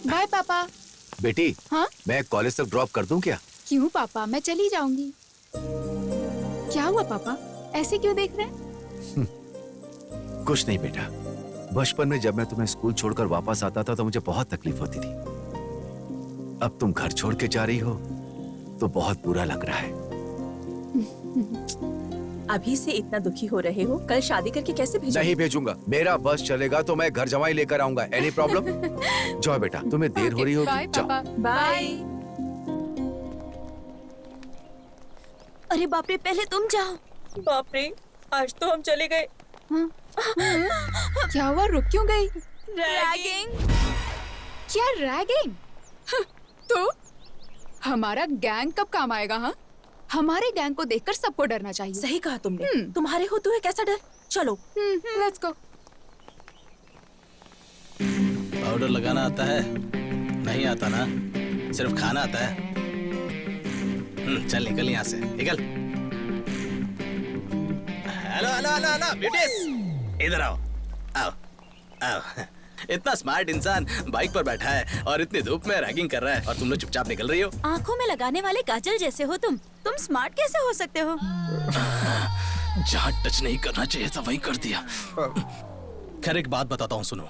Bye पापा। बेटी, हाँ? मैं कॉलेज तक ड्रॉप कर दूं क्या? क्यों पापा, मैं चली जाऊंगी। क्या हुआ पापा, ऐसे क्यों देख रहे हैं? कुछ नहीं बेटा, बचपन में जब मैं तुम्हें स्कूल छोड़कर वापस आता था तो मुझे बहुत तकलीफ होती थी। अब तुम घर छोड़ के जा रही हो तो बहुत बुरा लग रहा है। अभी से इतना दुखी हो रहे हो, कल शादी करके कैसे भेजोगे? नहीं भेजूंगा, मेरा बस चलेगा तो मैं घर जमाई लेकर आऊंगा। Any problem? जाओ बेटा, तुम्हें देर हो रही होगी, बाय जाओ। पापा। बाय। अरे बाप रे, पहले तुम जाओ। बाप रे, आज तो हम चले गए। क्या हुआ, रुक क्यों गई? रैगिंग। क्या रैगिंग? तो हमारा गैंग कब काम आएगा? हाँ, हमारे गैंग को देखकर सबको डरना चाहिए। सही कहा तुमने। तुम्हारे होते हुए कैसा डर? चलो लेट्स गो। पाउडर लगाना आता है? नहीं आता ना, सिर्फ खाना आता है। चल निकल यहाँ से, निकल। Hello hello hello hello beauties, इधर आओ आओ आओ। इतना स्मार्ट इंसान बाइक पर बैठा है और इतनी धूप में रैगिंग कर रहा है और तुम लोग चुपचाप निकल रही हो। आंखों में लगाने वाले काजल जैसे हो तुम स्मार्ट कैसे हो सकते हो? जहाँ टच नहीं करना चाहिए था वही कर दिया। खैर एक बात बताता हूँ, सुनो।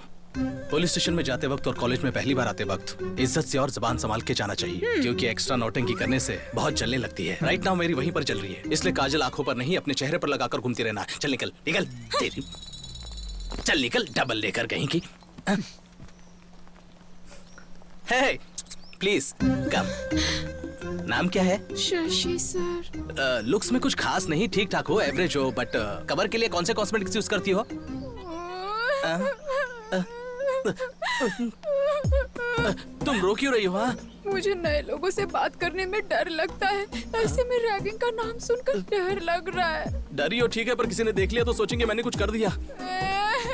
पुलिस स्टेशन में जाते वक्त और कॉलेज में पहली बार आते वक्त इज्जत से और जुबान संभाल के जाना चाहिए, क्योंकि एक्स्ट्रा नौटंकी करने से बहुत जलने लगती है। राइट नाउ मेरी वहीं पर जल रही है, इसलिए काजल आंखों पर नहीं अपने चेहरे पर लगाकर घूमती रहना। चल निकल निकल, तेरी चल निकल, डबल लेकर कहीं की। हे प्लीज कम। नाम क्या है? शशि सर। लुक्स में कुछ खास नहीं, ठीक ठाक हो, एवरेज हो, बट कवर के लिए कौन से कॉस्मेटिक्स यूज करती हो? तुम रो क्यों रही हो? हाँ, मुझे नए लोगों से बात करने में डर लगता है। ऐसे में रैगिंग का नाम सुनकर डर लग रहा है। डरी हो ठीक है, पर किसी ने देख लिया तो सोचेंगे मैंने कुछ कर दिया।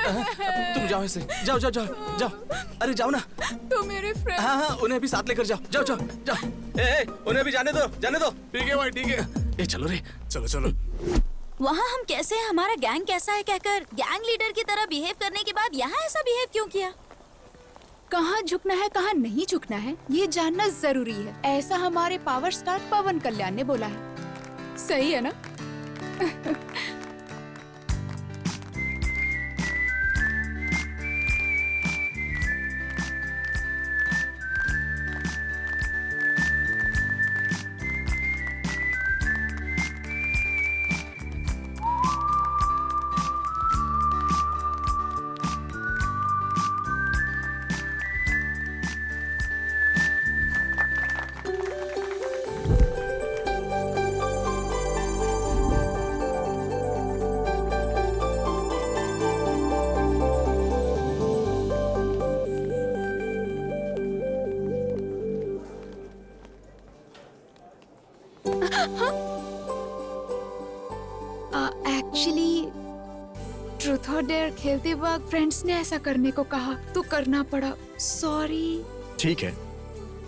तुम जाओ ऐसे, जाओ जाओ जाओ जाओ। अरे जाओ ना। तो मेरे फ्रेंड। हाँ हाँ, उन्हें भी साथ लेकर जाओ, जाओ जाओ जाओ। ए, उन्हें भी जाने दो, जाने दो। ठीक है भाई, ठीक है। ए चलो रे, चलो चलो। वहाँ हम कैसे हैं, हमारा गैंग कैसा है कहकर गैंग लीडर की तरह बिहेव करने के बाद यहाँ ऐसा बिहेव क्यों किया? कहाँ झुकना है कहाँ नहीं झुकना है ये जानना जरूरी है। ऐसा हमारे पावर स्टार पवन कल्याण ने बोला है। सही है ना? एक्चुअली ट्रूथ और डेयर खेलते वक्त फ्रेंड्स ने ऐसा करने को कहा तो करना पड़ा। सॉरी। ठीक है,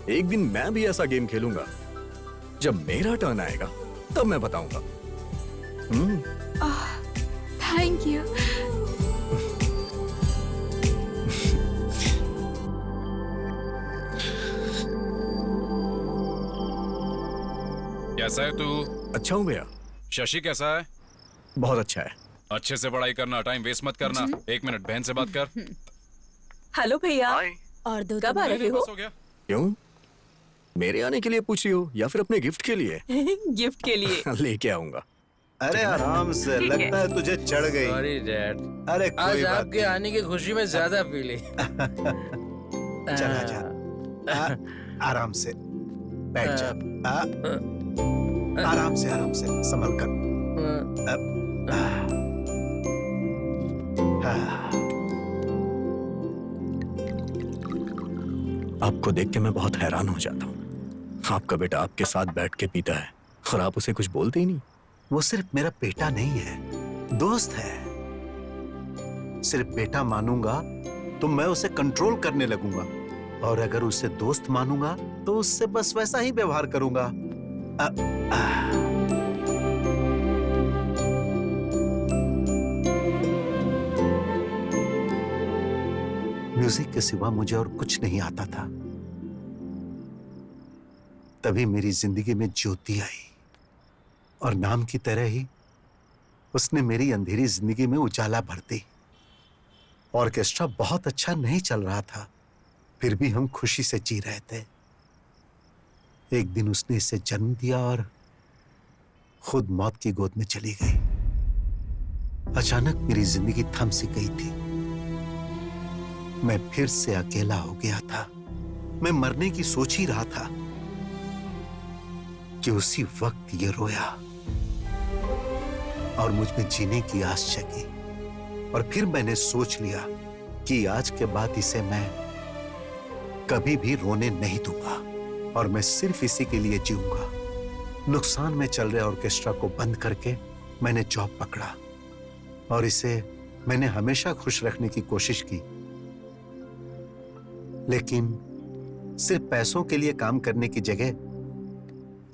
एक दिन मैं भी ऐसा गेम खेलूंगा। जब मेरा टर्न आएगा तब मैं बताऊंगा। Thank you. कैसा है तू? अच्छा हूँ भैया। शशि कैसा है? बहुत अच्छा है। अच्छे से पढ़ाई करना, टाइम वेस्ट मत करना। 1 मिनट बहन से बात कर। हेलो भैया। और दो कब आ रहे हो? बस हो गया। क्यों, मेरे आने के लिए पूछ रही हो या फिर अपने गिफ्ट के लिए? गिफ्ट के लिए। लेके आऊंगा। अरे आराम से, लगता है तुझे चढ़ गई। सॉरी डैड, अरे आज कोई बात आपके आने की खुशी में ज्यादा पी ली। नहीं। चला जा। आराम से बैठ जा। आराम से संभल कर। आपको देख के मैं बहुत हैरान हो जाता हूँ। आपका बेटा आपके साथ बैठ के पीता है और आप उसे कुछ बोलते ही नहीं। वो सिर्फ मेरा बेटा नहीं है, दोस्त है। सिर्फ बेटा मानूंगा तो मैं उसे कंट्रोल करने लगूंगा, और अगर उसे दोस्त मानूंगा तो उससे बस वैसा ही व्यवहार करूंगा। म्यूजिक के सिवा मुझे और कुछ नहीं आता था। तभी मेरी जिंदगी में ज्योति आई और नाम की तरह ही उसने मेरी अंधेरी जिंदगी में उजाला भर दी। ऑर्केस्ट्रा बहुत अच्छा नहीं चल रहा था, फिर भी हम खुशी से जी रहे थे। एक दिन उसने इसे जन्म दिया और खुद मौत की गोद में चली गई। अचानक मेरी जिंदगी थम सी गई थी। मैं फिर से अकेला हो गया था। मैं मरने की सोच ही रहा था कि उसी वक्त ये रोया और मुझ में जीने की आस जगी। और फिर मैंने सोच लिया कि आज के बाद इसे मैं कभी भी रोने नहीं दूंगा और मैं सिर्फ इसी के लिए जीऊंगा। नुकसान में चल रहे ऑर्केस्ट्रा को बंद करके मैंने जॉब पकड़ा और इसे मैंने हमेशा खुश रखने की कोशिश की। लेकिन सिर्फ पैसों के लिए काम करने की जगह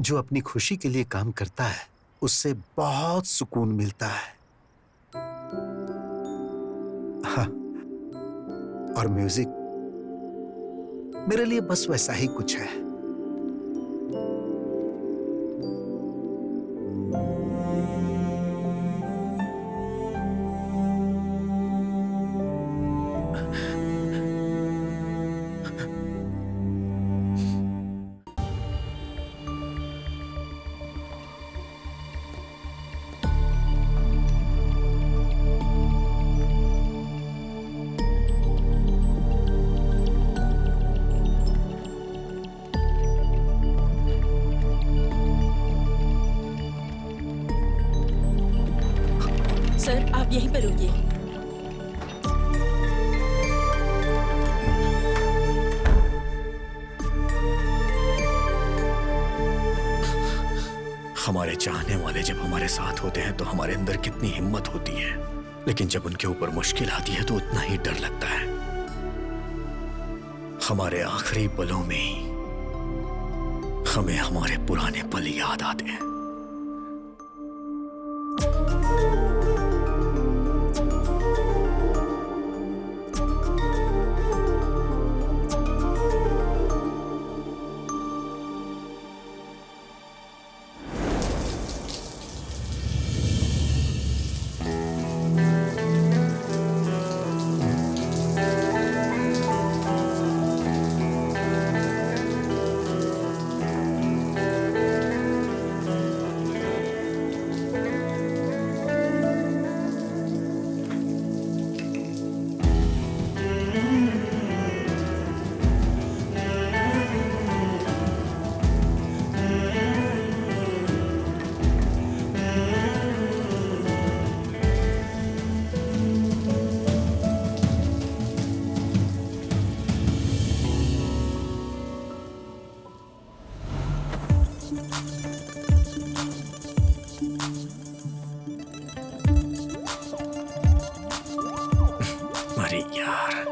जो अपनी खुशी के लिए काम करता है उससे बहुत सुकून मिलता है। हाँ, और म्यूजिक मेरे लिए बस वैसा ही कुछ है। सर आप यहीं पर रुकिए। हमारे चाहने वाले जब हमारे साथ होते हैं तो हमारे अंदर कितनी हिम्मत होती है, लेकिन जब उनके ऊपर मुश्किल आती है तो उतना ही डर लगता है। हमारे आखिरी पलों में ही हमें हमारे पुराने पल याद आते हैं। अरे यार,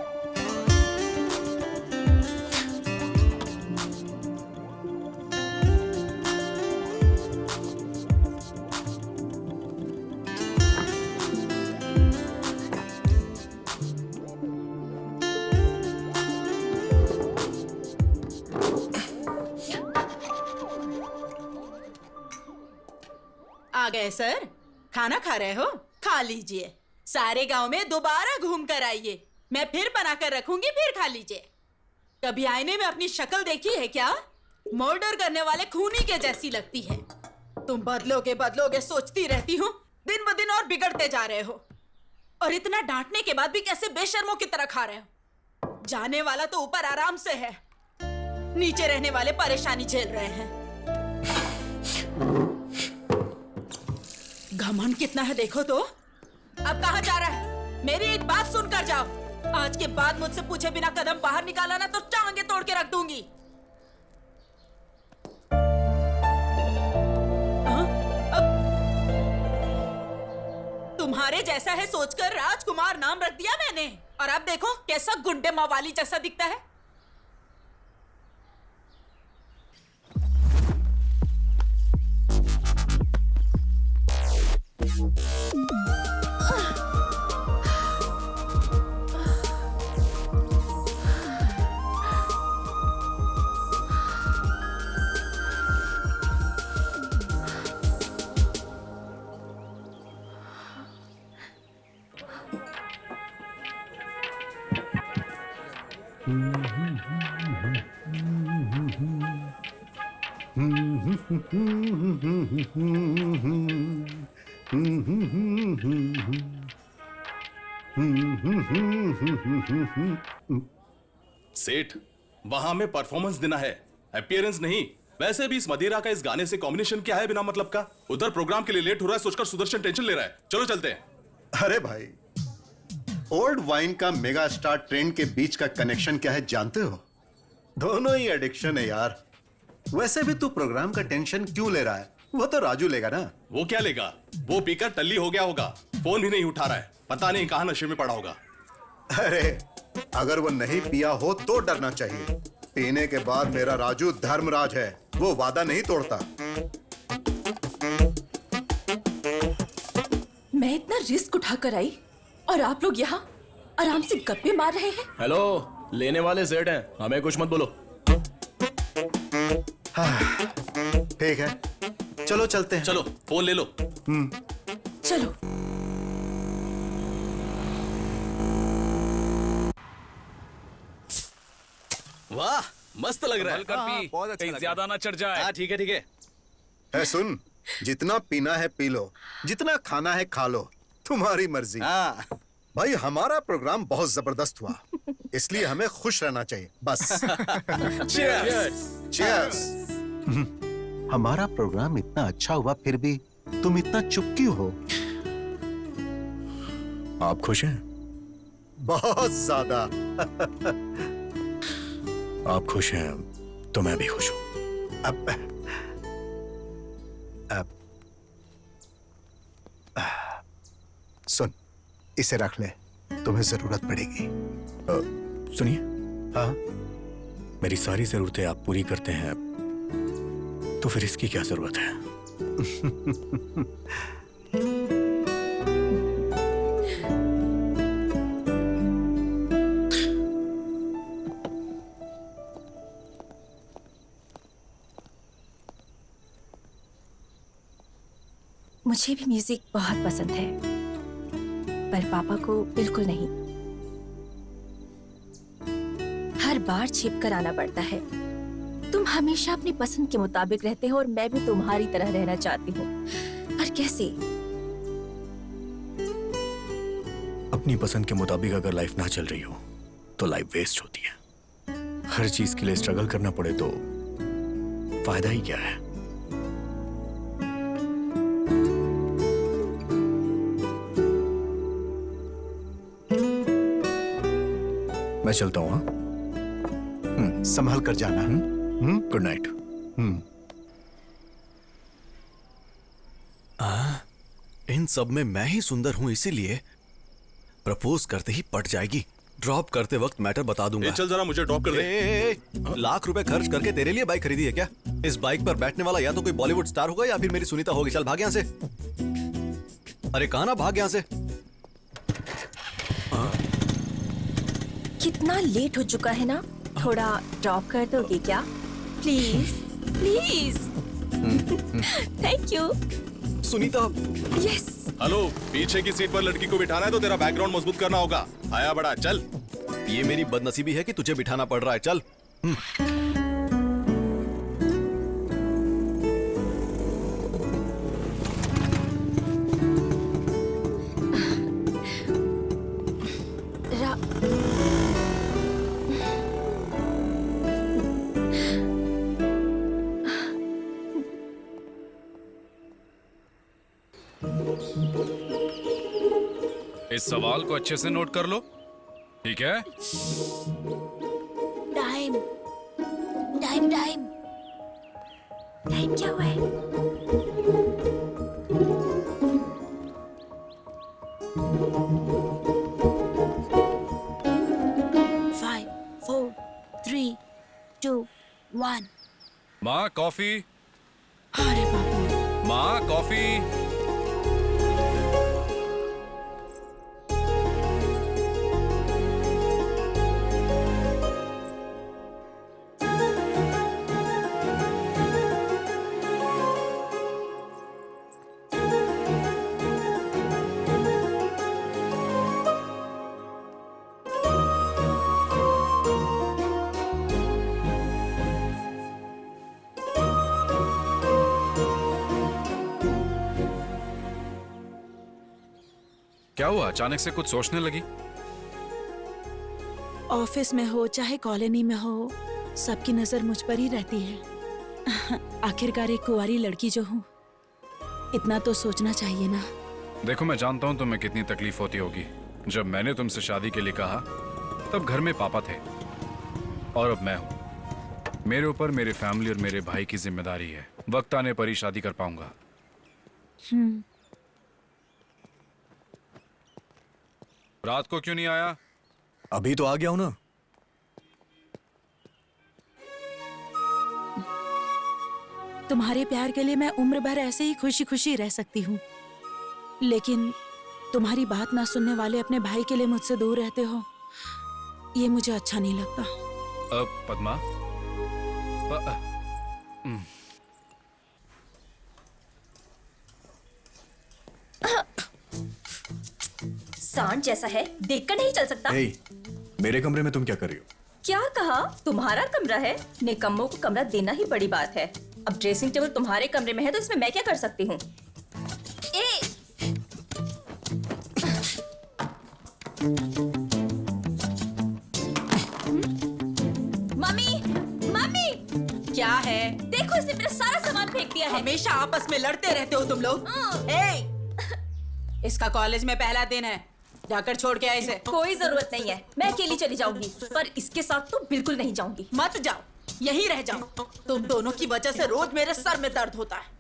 आ गए सर? खाना खा रहे हो? खा लीजिए। सारे गांव में दोबारा घूम कर आइए। मैं फिर बना कर रखूंगी, फिर खा लीजिए। कभी आईने में अपनी शक्ल देखी है क्या? मर्डर करने वाले खूनी के जैसी लगती है। तुम बदलोगे सोचती रहती हूँ। दिन ब दिन और बिगड़ते जा रहे हो। और इतना डांटने के बाद भी कैसे बेशर्मों की तरह खा रहे हो? जाने वाला तो ऊपर आराम से है, नीचे रहने वाले परेशानी झेल रहे हैं। घमंड कितना है देखो तो। अब कहाँ जा रहा है? मेरी एक बात सुनकर जाओ। आज के बाद मुझसे पूछे बिना कदम बाहर निकाला ना तो टांगे तोड़ के रख दूंगी। तुम्हारे जैसा है सोचकर राजकुमार नाम रख दिया मैंने, और अब देखो कैसा गुंडे मवाली जैसा दिखता है। सेठ, वहां में परफॉर्मेंस देना है, अपीयरेंस नहीं। वैसे भी इस मदिरा का इस गाने से कॉम्बिनेशन क्या है बिना मतलब का? उधर प्रोग्राम के लिए लेट हो रहा है सोचकर सुदर्शन टेंशन ले रहा है। चलो चलते हैं। अरे भाई, ओल्ड वाइन का मेगा स्टार ट्रेंड के बीच का कनेक्शन क्या है जानते हो? दोनों ही एडिक्शन है यार। वैसे भी तू प्रोग्राम का टेंशन क्यों ले रहा है? वो तो राजू लेगा ना। वो क्या लेगा? वो पीकर टल्ली हो गया होगा, फोन भी नहीं उठा रहा है, पता नहीं कहां नशे में पड़ा होगा। अरे अगर वो नहीं पिया हो तो डरना चाहिए। पीने के बाद मेरा राजू धर्मराज है, वो वादा नहीं तोड़ता। मैं इतना रिस्क उठाकर आई और आप लोग यहाँ आराम से गप्पे मार रहे हैं। हेलो, लेने वाले सेठ हैं, हमें कुछ मत बोलो। ठीक है, चलो चलते हैं। चलो फोन ले लो। चलो। वाह, मस्त लग रहा है। बहुत अच्छा ज्यादा ना चढ़ जाए। हाँ ठीक है ठीक है। है सुन, जितना पीना है पी लो, जितना खाना है खा लो, तुम्हारी मर्जी। हाँ भाई हमारा प्रोग्राम बहुत जबरदस्त हुआ, इसलिए हमें खुश रहना चाहिए बस। Cheers! हमारा प्रोग्राम इतना अच्छा हुआ फिर भी तुम इतना चुप क्यों हो? आप खुश हैं? बहुत ज्यादा। आप खुश हैं तो मैं भी खुश हूं। अब सुन, इसे रख ले, तुम्हें जरूरत पड़ेगी। सुनिए, हाँ? मेरी सारी जरूरतें आप पूरी करते हैं, तो फिर इसकी क्या जरूरत है? मुझे भी म्यूजिक बहुत पसंद है, पर पापा को बिल्कुल नहीं। हर बार छिप कर आना पड़ता है। तुम हमेशा अपनी पसंद के मुताबिक रहते हो और मैं भी तुम्हारी तरह रहना चाहती हूँ, पर कैसे? अपनी पसंद के मुताबिक अगर लाइफ ना चल रही हो तो लाइफ वेस्ट होती है। हर चीज के लिए स्ट्रगल करना पड़े तो फायदा ही क्या है? मैं चलता हूँ। हाँ, संभल कर जाना। Good night. इन सब में मैं ही सुंदर हूं, इसीलिए प्रपोज करते ही पट जाएगी। ड्रॉप करते वक्त मैटर बता दूंगा। चल जरा मुझे ड्रॉप कर दे। लाख रुपए खर्च करके तेरे लिए बाइक खरीदी है क्या? इस बाइक पर बैठने वाला या तो कोई बॉलीवुड स्टार होगा या फिर मेरी सुनीता होगी। चल भाग यहाँ से। अरे कहाँ ना, भाग यहाँ से। कितना लेट हो चुका है ना, थोड़ा ड्रॉप कर दोगे क्या? Please please. Thank you. Sunita. Yes. Hello, पीछे की सीट पर लड़की को बिठाना है तो तेरा बैकग्राउंड मजबूत करना होगा। आया बड़ा, चल। ये मेरी बदनसीबी है कि तुझे बिठाना पड़ रहा है। चल। इस सवाल को अच्छे से नोट कर लो, ठीक है? टाइम टाइम टाइम टाइम क्या हुआ है? फाइव, 4, 3, 2, 1। माँ कॉफी। अरे बाप। माँ कॉफी। क्या हुआ? अचानक से कुछ सोचने लगी? ऑफिस में हो चाहे कॉलोनी में हो, सबकी नजर मुझ पर ही रहती है। आखिरकार एक कुंवारी लड़की जो हूँ, इतना तो सोचना चाहिए ना। देखो, मैं जानता हूँ तुम्हें कितनी तकलीफ होती होगी। जब मैंने तुमसे शादी के लिए कहा तब घर में पापा थे और अब मैं हूँ। मेरे ऊपर मेरे फैमिली और मेरे भाई की जिम्मेदारी है। वक्त आने पर ही शादी कर पाऊंगा। रात को क्यों नहीं आया? अभी तो आ गया हूं ना। तुम्हारे प्यार के लिए मैं उम्र भर ऐसे ही खुशी खुशी रह सकती हूँ, लेकिन तुम्हारी बात ना सुनने वाले अपने भाई के लिए मुझसे दूर रहते हो, ये मुझे अच्छा नहीं लगता। पद्मा, सांड जैसा है, देखकर नहीं चल सकता। हे, मेरे कमरे में तुम क्या कर रही हो? क्या कहा? तुम्हारा कमरा है? निकम्मों को कमरा देना ही बड़ी बात है। अब ड्रेसिंग टेबल तुम्हारे कमरे में है तो इसमें मैं क्या कर सकती हूँ? Mummy, mummy! क्या है? देखो, इसने मेरा सारा सामान फेंक दिया है। हमेशा आपस में लड़ते रहते हो तुम लोग। इसका कॉलेज में पहला दिन है, जाकर छोड़ के आए इसे। कोई जरूरत नहीं है, मैं अकेली चली जाऊंगी, पर इसके साथ तो बिल्कुल नहीं जाऊंगी। मत जाओ, यहीं रह जाओ। तुम दोनों की वजह से रोज मेरे सर में दर्द होता है।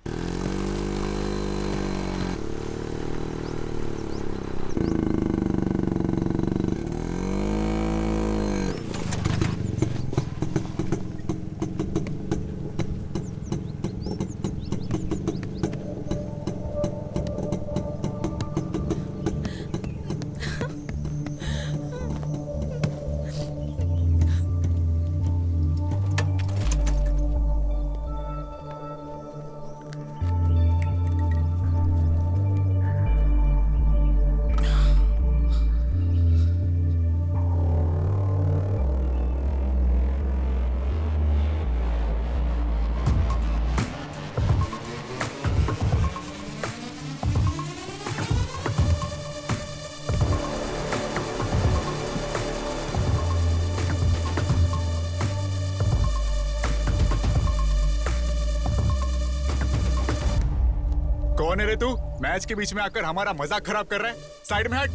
कौन है रे तू? मैच के बीच में आकर हमारा मजाक खराब कर रहा है। साइड में हट।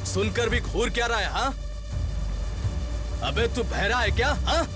सुनकर भी घूर क्या रहा है? हाँ, अबे तू बहरा है क्या? हाँ?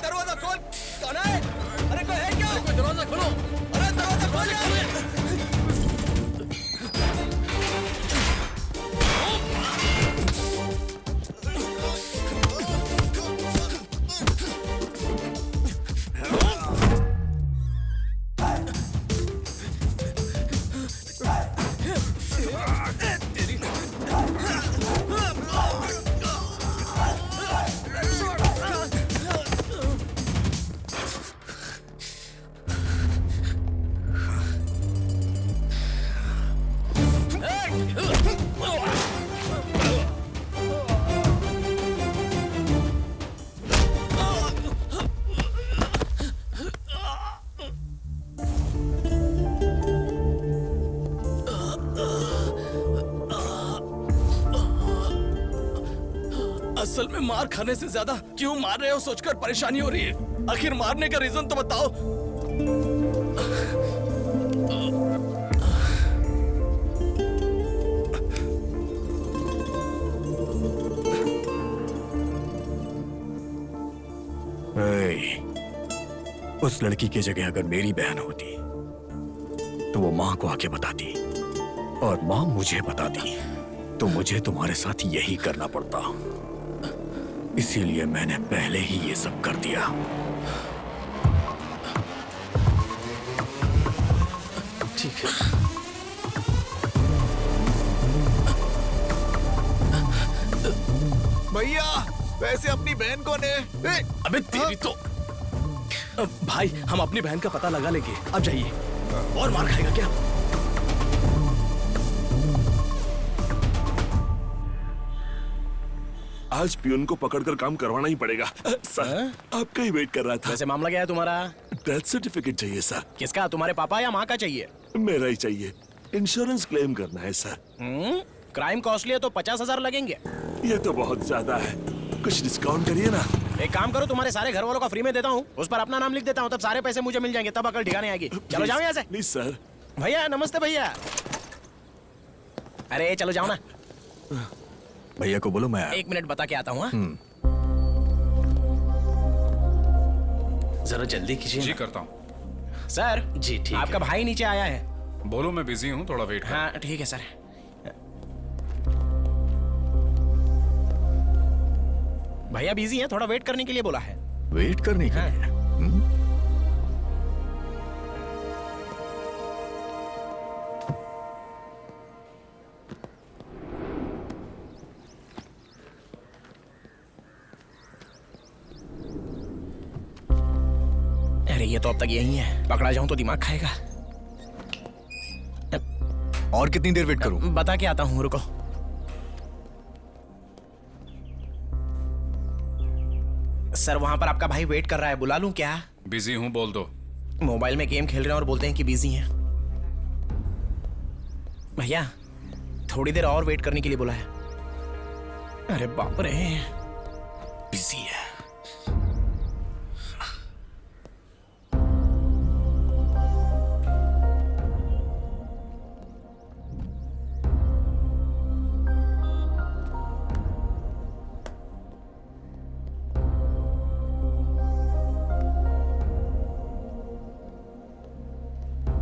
दरवाजा खोल। कौन है? अरे कोई है क्या? दरवाजा खोलो। अरे दरवाजा खोल। असल में मार खाने से ज्यादा क्यों मार रहे हो सोचकर परेशानी हो रही है। आखिर मारने का रीजन तो बताओ। उस लड़की की जगह अगर मेरी बहन होती तो वो माँ को आके बताती, और माँ मुझे बताती तो मुझे तुम्हारे साथ यही करना पड़ता। इसीलिए मैंने पहले ही ये सब कर दिया। ठीक है। भैया वैसे अपनी बहन कौन है? अबे तेरी तो भाई, हम अपनी बहन का पता लगा लेंगे। अब जाइए। और मार खाएगा क्या? आज पियून को पकड़कर काम करवाना ही पड़ेगा। सर आपका ही वेट कर रहा था। वैसे मामला क्या है तुम्हारा? डेथ सर्टिफिकेट चाहिए सर। किसका, तुम्हारे पापा या माँ का चाहिए? मेरा ही चाहिए। इंश्योरेंस क्लेम करना है सर। क्राइम कॉस्टली है तो 50,000 लगेंगे। ये तो बहुत ज्यादा है, कुछ डिस्काउंट करिए ना। एक काम करो, तुम्हारे सारे घर वालों का फ्री में देता हूँ, उस पर अपना नाम लिख देता हूँ, तब सारे पैसे मुझे मिल जाएंगे, तब अकल ठिकाने आएगी। चलो जाओ यहाँ से। Please sir. भैया नमस्ते भैया। अरे चलो जाओ ना। भैया को बोलो मैं 1 मिनट बता के आता हूँ। जरा जल्दी कीजिए। जी करता हूँ सर। जी ठीक। आपका भाई नीचे आया है। बोलो मैं बिजी हूँ, थोड़ा वेट। हाँ ठीक है सर। भैया बिजी है, थोड़ा वेट करने के लिए बोला है। वेट करने के लिए? अरे ये तो अब तक यही है, पकड़ा जाऊं तो दिमाग खाएगा। और कितनी देर वेट करूं? बता के आता हूँ, रुको। सर वहां पर आपका भाई वेट कर रहा है, बुला लूं क्या? बिजी हूँ, बोल दो। मोबाइल में गेम खेल रहे हैं और बोलते हैं कि बिजी हैं। भैया थोड़ी देर और वेट करने के लिए बोला है। अरे बाप रे, बिजी है।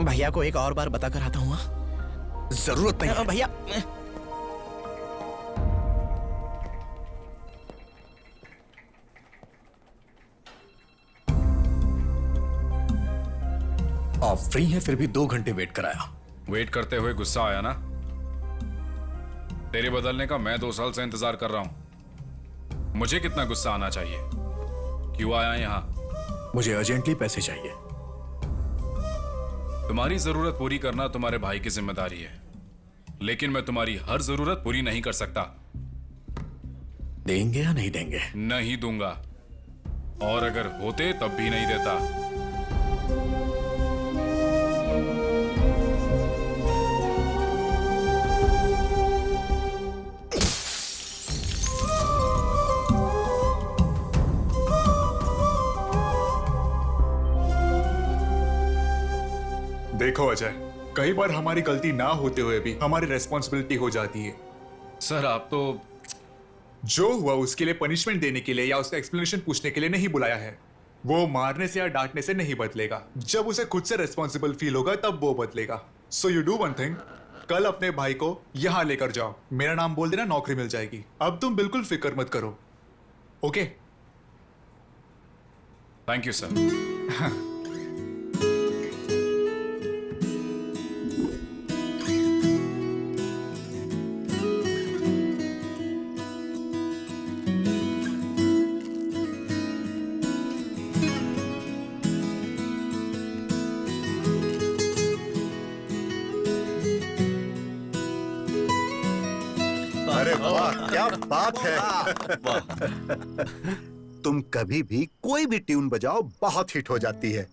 भैया को एक और बार बता कर आता हूँ। जरूरत नहीं। भैया आप फ्री हैं फिर भी 2 घंटे वेट कराया। वेट करते हुए गुस्सा आया ना? तेरे बदलने का मैं 2 साल से इंतजार कर रहा हूं। मुझे कितना गुस्सा आना चाहिए? क्यों आया यहाँ? मुझे अर्जेंटली पैसे चाहिए। तुम्हारी जरूरत पूरी करना तुम्हारे भाई की जिम्मेदारी है, लेकिन मैं तुम्हारी हर जरूरत पूरी नहीं कर सकता। देंगे या नहीं देंगे? नहीं दूंगा, और अगर होते तब भी नहीं देता। देखो अजय, कई बार हमारी गलती ना होते हुए भी हमारी रेस्पॉन्सिबिलिटी हो जाती है। सर आप तो जो हुआ उसके लिए पनिशमेंट देने के लिए या उसका एक्सप्लेनेशन पूछने के लिए नहीं बुलाया है। वो मारने से या डांटने से नहीं बदलेगा। जब उसे खुद से रेस्पॉन्सिबल फील होगा तब वो बदलेगा। So you do one thing, कल अपने भाई को यहां लेकर जाओ, मेरा नाम बोल देना, नौकरी मिल जाएगी। अब तुम बिल्कुल फिक्र मत करो, ओके? Thank you sir. अरे वाह, क्या बात है। तुम कभी भी कोई भी ट्यून बजाओ बहुत हिट हो जाती है।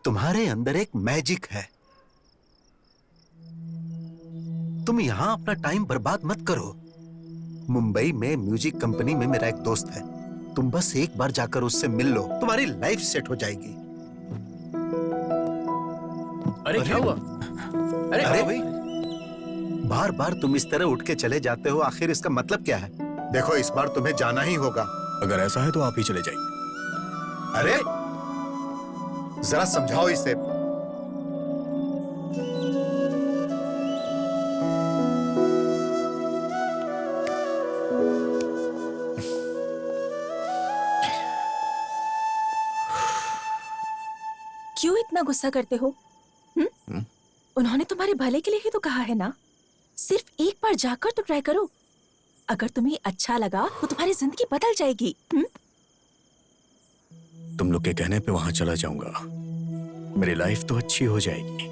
तुम्हारे अंदर एक मैजिक है। तुम यहां अपना टाइम बर्बाद मत करो। मुंबई में म्यूजिक कंपनी में मेरा एक दोस्त है, तुम बस एक बार जाकर उससे मिल लो, तुम्हारी लाइफ सेट हो जाएगी। अरे क्या हुआ? अरे भाई, बार बार तुम इस तरह उठ के चले जाते हो, आखिर इसका मतलब क्या है? देखो इस बार तुम्हें जाना ही होगा। अगर ऐसा है तो आप ही चले जाइए। अरे जरा समझाओ इसे। क्यों इतना गुस्सा करते हो? उन्होंने तुम्हारे भले के लिए ही तो कहा है ना। सिर्फ एक बार जाकर तो ट्राई करो। अगर तुम्हें अच्छा लगा तो तुम्हारी जिंदगी बदल जाएगी। तुम लोग के कहने पे वहां चला जाऊंगा। मेरी लाइफ तो अच्छी हो जाएगी,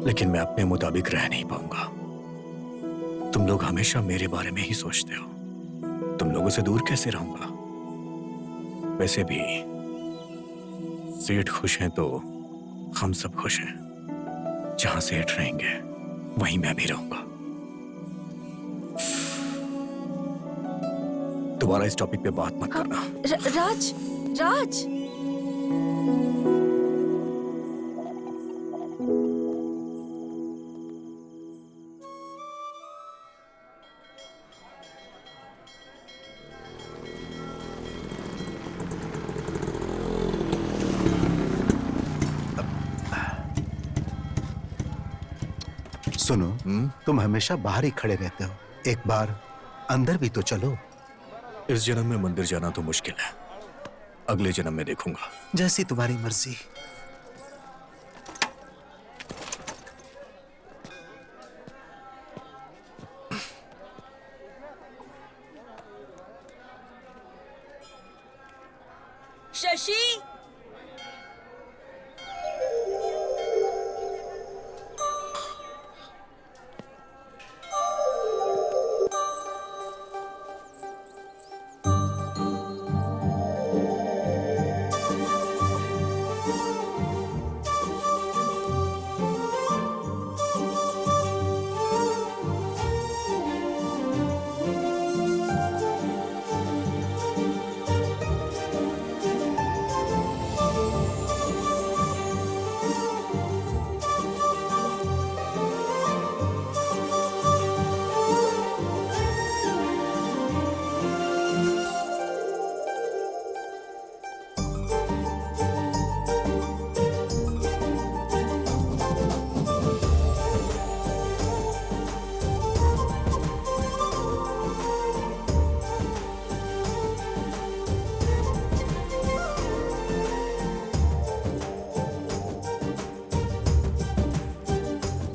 लेकिन मैं अपने मुताबिक रह नहीं पाऊंगा। तुम लोग हमेशा मेरे बारे में ही सोचते हो। तुम लोगों से दूर कैसे रहूंगा? वैसे भी सेठ खुश हैं तो हम सब खुश हैं। जहां सेठ रहेंगे वहीं मैं भी रहूंगा। दोबारा इस टॉपिक पे बात मत करना। राज, राज। सुनो, तुम हमेशा बाहर ही खड़े रहते हो। एक बार अंदर भी तो चलो। इस जन्म में मंदिर जाना तो मुश्किल है, अगले जन्म में देखूंगा। जैसी तुम्हारी मर्जी। शशि,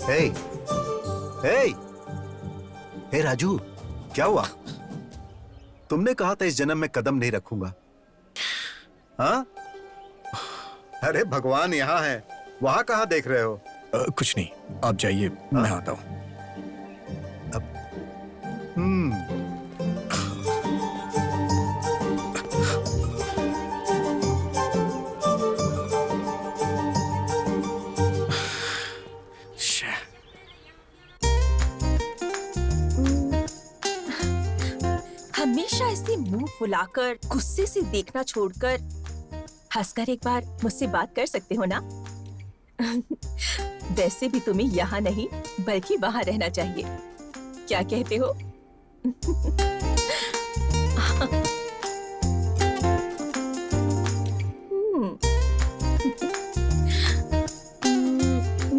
हे, हे, हे राजू, क्या हुआ? तुमने कहा था इस जन्म में कदम नहीं रखूंगा। हाँ? अरे भगवान यहाँ है, वहां कहाँ देख रहे हो? कुछ नहीं, आप जाइए, मैं आता हूँ। हमेशा ऐसे मुंह फुलाकर गुस्से से देखना छोड़कर हंसकर एक बार मुझसे बात कर सकते हो ना? वैसे भी तुम्हें यहाँ नहीं बल्कि वहाँ रहना चाहिए। क्या कहते हो?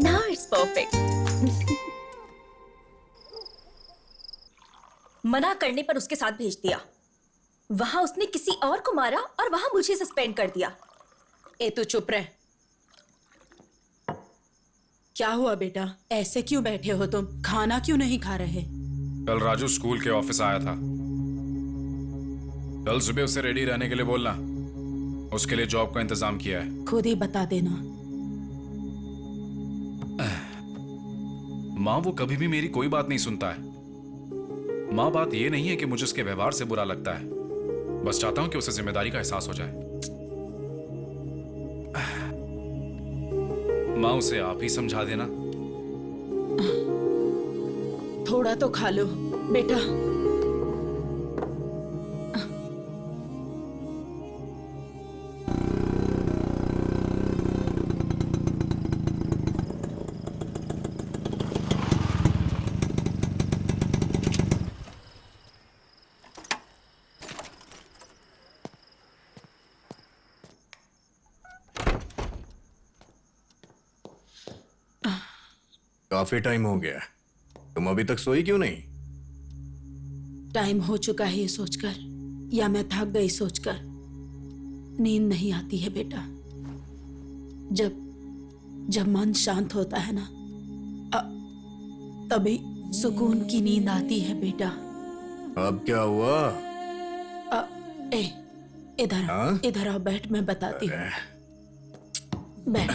Now it's perfect. मना करने पर उसके साथ भेज दिया। वहां उसने किसी और को मारा और वहां मुझे सस्पेंड कर दिया। ए तू चुप रह। क्या हुआ बेटा, ऐसे क्यों बैठे हो तुम? खाना क्यों नहीं खा रहे? कल राजू स्कूल के ऑफिस आया था। कल सुबह उसे रेडी रहने के लिए बोलना। उसके लिए जॉब का इंतजाम किया है। खुद ही बता देना। माँ वो कभी भी मेरी कोई बात नहीं सुनता है। माँ बात ये नहीं है कि मुझे उसके व्यवहार से बुरा लगता है, बस चाहता हूं कि उसे जिम्मेदारी का एहसास हो जाए। माँ उसे आप ही समझा देना। थोड़ा तो खा लो बेटा। काफी टाइम हो गया, तुम अभी तक सोई क्यों नहीं? टाइम हो चुका है ये सोचकर, या मैं थक गई सोचकर। नींद नहीं आती है बेटा। जब मन शांत होता है ना, तभी सुकून की नींद आती है बेटा। अब क्या हुआ? इधर आओ, बैठ, मैं बताती हूँ। बैठ।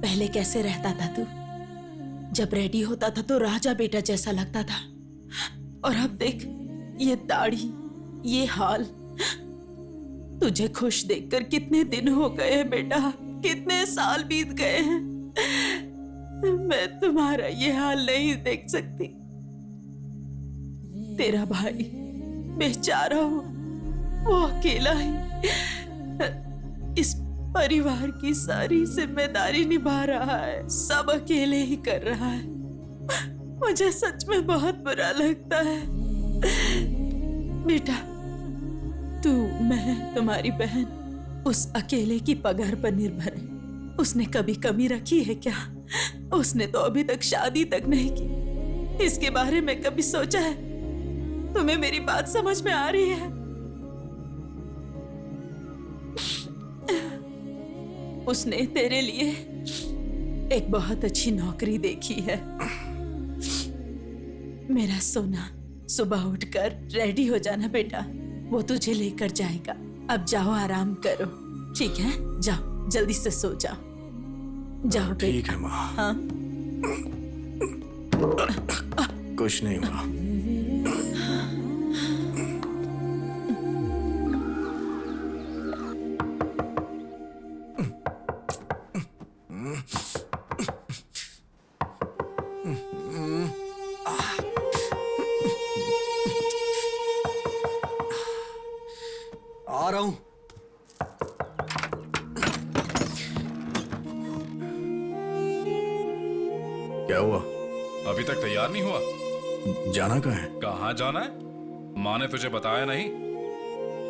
पहले कैसे रहता था तू? जब रेडी होता था तो राजा बेटा जैसा लगता था, और अब देख ये दाढ़ी, ये हाल। तुझे खुश देखकर कितने दिन हो गए हैं बेटा, कितने साल बीत गए हैं। मैं तुम्हारा ये हाल नहीं देख सकती। तेरा भाई बेचारा हो, वो अकेला ही इस परिवार की सारी जिम्मेदारी निभा रहा है, सब अकेले ही कर रहा है। मुझे सच में बहुत बुरा लगता है बेटा। तू, मैं, तुम्हारी बहन उस अकेले की पगार पर निर्भर है। उसने कभी कमी रखी है क्या? उसने तो अभी तक शादी तक नहीं की। इसके बारे में कभी सोचा है? तुम्हें मेरी बात समझ में आ रही है? उसने तेरे लिए एक बहुत अच्छी नौकरी देखी है। मेरा सोना, सुबह उठकर रेडी हो जाना बेटा, वो तुझे लेकर जाएगा। अब जाओ, आराम करो, ठीक है? जाओ, जल्दी से सो जाओ। जाओ ठीक है माँ। हाँ? कुछ नहीं हुआ। आ रहा हूं। क्या हुआ? अभी तक तैयार नहीं हुआ? जाना कहाँ है? कहाँ जाना है? माँ ने तुझे बताया नहीं?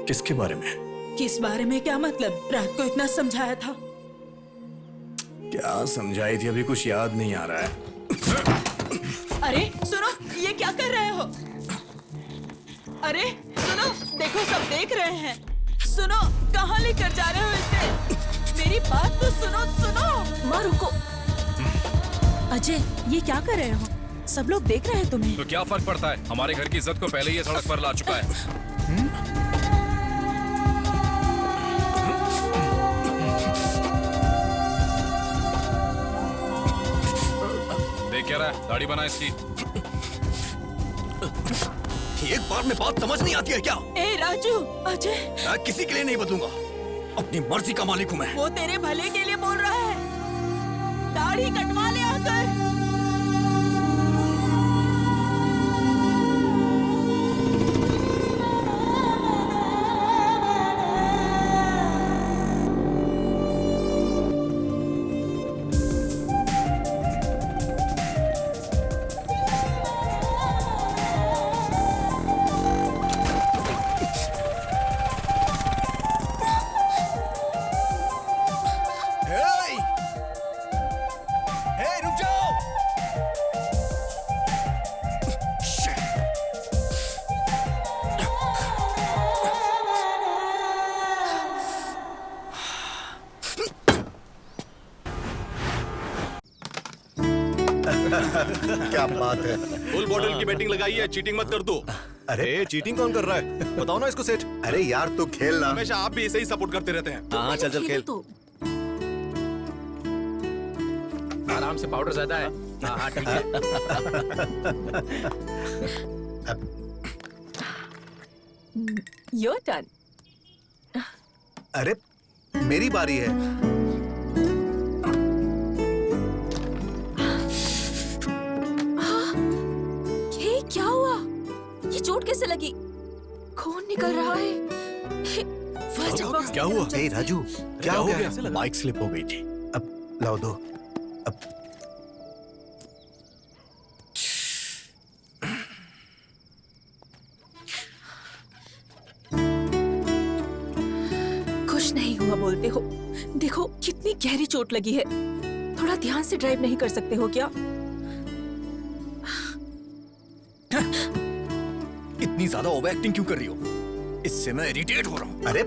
किसके बारे में? किस बारे में? क्या मतलब? रात को इतना समझाया था। क्या समझाई थी? अभी कुछ याद नहीं आ रहा है। अरे सुनो, ये क्या कर रहे हो? अरे सुनो, देखो सब देख रहे हैं। सुनो, कहाँ लेकर जा रहे हो इसे? मेरी बात तो सुनो। माँ रुको। अजय, ये क्या कर रहे हो? सब लोग देख रहे हैं तुम्हें। तो क्या फर्क पड़ता है? हमारे घर की इज्जत को पहले ही ये सड़क पर ला चुका है। देख क्या रहा है? दाढ़ी बना इसकी। एक बार में बात समझ नहीं आती है क्या? ए राजू, अजय, मैं किसी के लिए नहीं बदलूंगा। अपनी मर्जी का मालिक हूं मैं। वो तेरे भले के लिए बोल रहा है। दाढ़ी कटवा ले आकर। क्या बात है? फुल बॉटल की बैटिंग लगाई है, चीटिंग मत कर दो। अरे चीटिंग कौन कर रहा है? बताओ ना इसको सेठ। अरे यार तू खेल ना। हमेशा आप भी ऐसे ही सपोर्ट करते रहते हैं। हाँ चल खेल। आराम से, पाउडर ज्यादा है। हाँ ठीक है। Your turn. अरे मेरी बारी है। क्या हुआ? ये चोट कैसे लगी? खून निकल रहा है। क्या हुआ? हे राजू, क्या हो गया? बाइक स्लिप हो गई थी। अब लाओ दो। अब खुश नहीं हुआ बोलते हो? देखो कितनी गहरी चोट लगी है। थोड़ा ध्यान से ड्राइव नहीं कर सकते हो क्या? इतनी ज्यादा ओवर एक्टिंग क्यों कर रही हो? इससे मैं इरिटेट हो रहा हूँ। अरे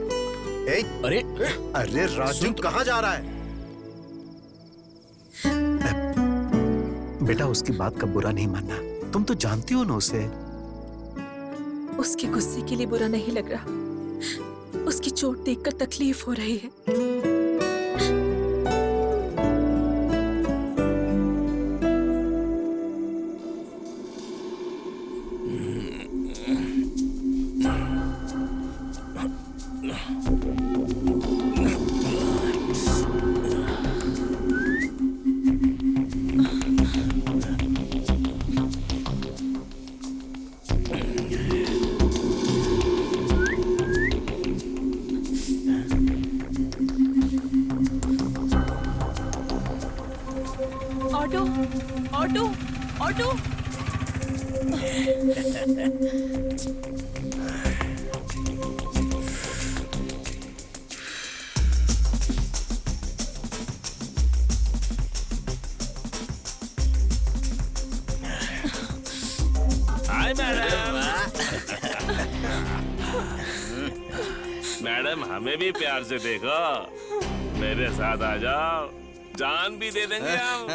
अरे अरे राजू कहाँ जा रहा है? बेटा उसकी बात का बुरा नहीं मानना, तुम तो जानती हो ना उसे। उसके गुस्से के लिए बुरा नहीं लग रहा, उसकी चोट देखकर तकलीफ हो रही है। Auto auto auto. Hi madam. Madam हमें भी प्यार से देखो, मेरे साथ आ जाओ, जान भी दे देंगे हम।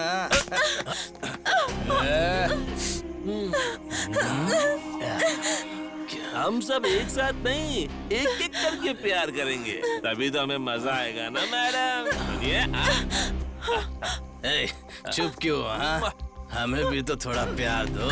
हम सब एक साथ नहीं, एक एक करके प्यार करेंगे, तभी तो हमें मजा आएगा ना मैडम। सुनिए। चुप क्यों? हाँ, हमें भी तो थोड़ा प्यार दो।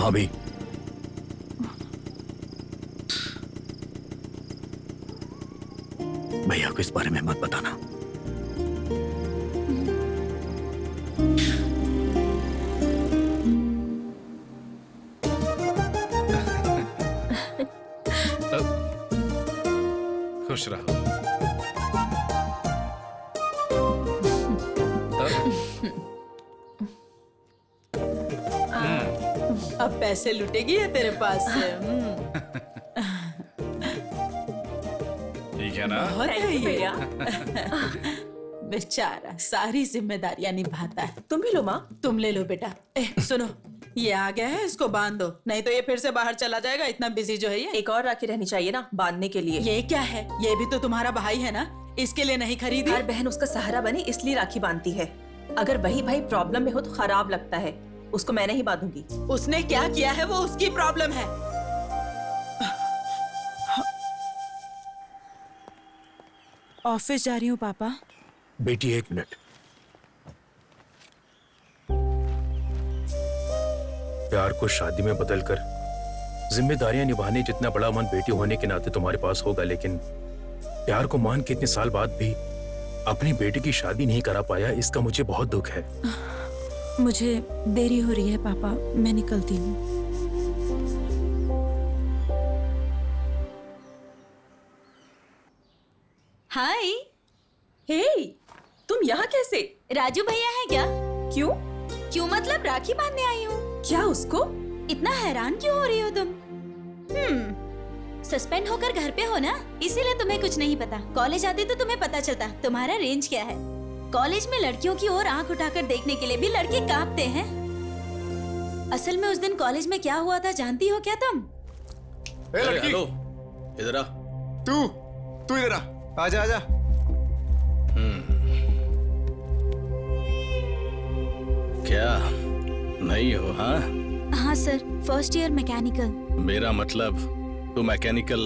भाभी, भैया को इस बारे में मत बताना। खुश रहो। अब पैसे लुटेगी है तेरे पास से। ठीक है ना? बहुत है ये। बेचारा सारी जिम्मेदारियां निभाता है। तुम भी लो माँ। तुम ले लो बेटा। सुनो, ये आ गया है, इसको बांध दो, नहीं तो ये फिर से बाहर चला जाएगा। इतना बिजी जो है ये। एक और राखी रहनी चाहिए ना बांधने के लिए। ये क्या है? ये भी तो तुम्हारा भाई है ना, इसके लिए नहीं खरीदी? हर बहन उसका सहारा बने इसलिए राखी बांधती है। अगर वही भाई प्रॉब्लम में हो तो खराब लगता है। उसको मैं नहीं बांधूंगी। उसने क्या किया है वो उसकी प्रॉब्लम है। ऑफिस जा रही हूँ पापा। बेटी एक मिनट। प्यार को शादी में बदलकर जिम्मेदारियां निभाने जितना बड़ा मन बेटी होने के नाते तुम्हारे पास होगा, लेकिन प्यार को मान के इतने साल बाद भी अपनी बेटी की शादी नहीं करा पाया, इसका मुझे बहुत दुख है। मुझे देरी हो रही है पापा, मैं निकलती हूँ। हाय। हे, तुम यहाँ कैसे? राजू भैया है क्या? क्यों? क्यों मतलब राखी बांधने आई हूँ। क्या उसको? इतना हैरान क्यों हो रही हो तुम? सस्पेंड होकर घर पे हो ना, इसीलिए तुम्हें कुछ नहीं पता। कॉलेज आती तो तुम्हें पता चलता तुम्हारा रेंज क्या है। कॉलेज में लड़कियों की ओर आंख उठाकर देखने के लिए भी लड़के कांपते हैं। असल में उस दिन कॉलेज में क्या हुआ था जानती हो क्या तुम? लड़की, हेलो, इधर आ। तू इधर आ। आजा आजा। क्या नहीं हो? हाँ हाँ सर, फर्स्ट ईयर मैकेनिकल। मेरा मतलब तो मैकेनिकल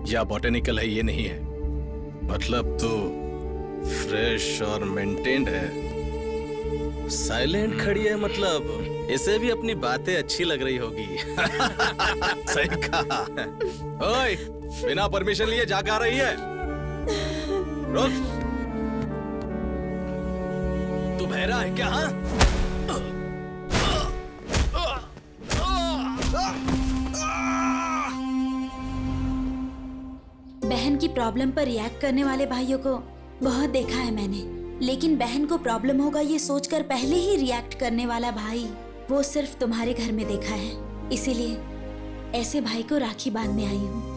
या बॉटेनिकल है ये नहीं है, मतलब तो फ्रेश और मेंटेन्ड है। साइलेंट खड़ी है, मतलब इसे भी अपनी बातें अच्छी लग रही होगी। सही कहा। ओए, बिना परमिशन लिए जाके आ रही है? रुक, तू बहरा है क्या? हाँ? बहन की प्रॉब्लम पर रिएक्ट करने वाले भाइयों को बहुत देखा है मैंने, लेकिन बहन को प्रॉब्लम होगा ये सोचकर पहले ही रिएक्ट करने वाला भाई वो सिर्फ तुम्हारे घर में देखा है। इसीलिए ऐसे भाई को राखी बांधने आई हूँ।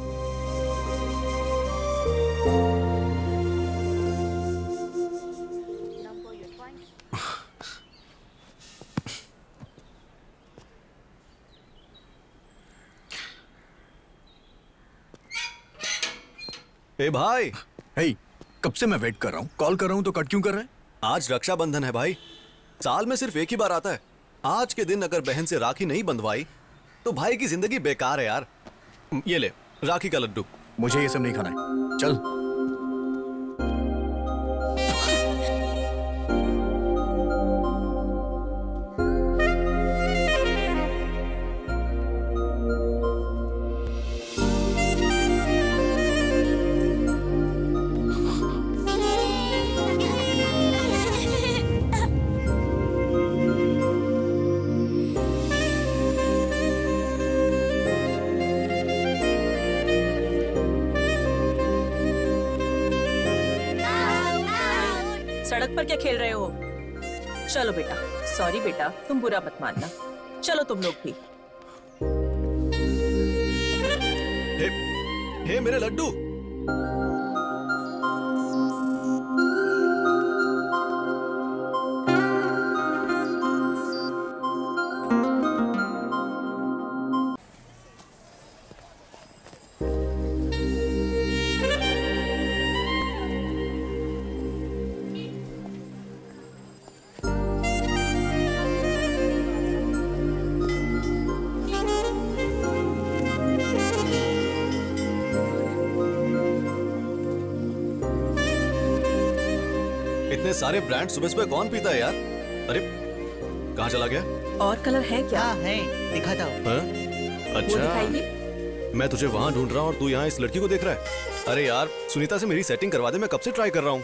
ए भाई, हे, कब से मैं वेट कर रहा हूँ, कॉल कर रहा हूँ तो कट क्यों कर रहे हैं? आज रक्षाबंधन है भाई, साल में सिर्फ एक ही बार आता है। आज के दिन अगर बहन से राखी नहीं बंधवाई तो भाई की जिंदगी बेकार है यार। ये ले राखी का लड्डू। मुझे ये सब नहीं खाना है, चल। सड़क पर क्या खेल रहे हो? चलो बेटा, सॉरी बेटा, तुम बुरा मत मानना। चलो तुम लोग भी। हे मेरे लड्डू। इतने सारे ब्रांड सुबह सुबह कौन पीता है यार? अरे कहाँ चला गया? और कलर है क्या? है, दिखाता हूँ। हाँ? वो अच्छा, दिखाइए। मैं तुझे वहां ढूंढ रहा हूँ और तू यहाँ इस लड़की को देख रहा है। अरे यार, सुनीता से मेरी सेटिंग करवा दे, मैं कब से ट्राई कर रहा हूँ।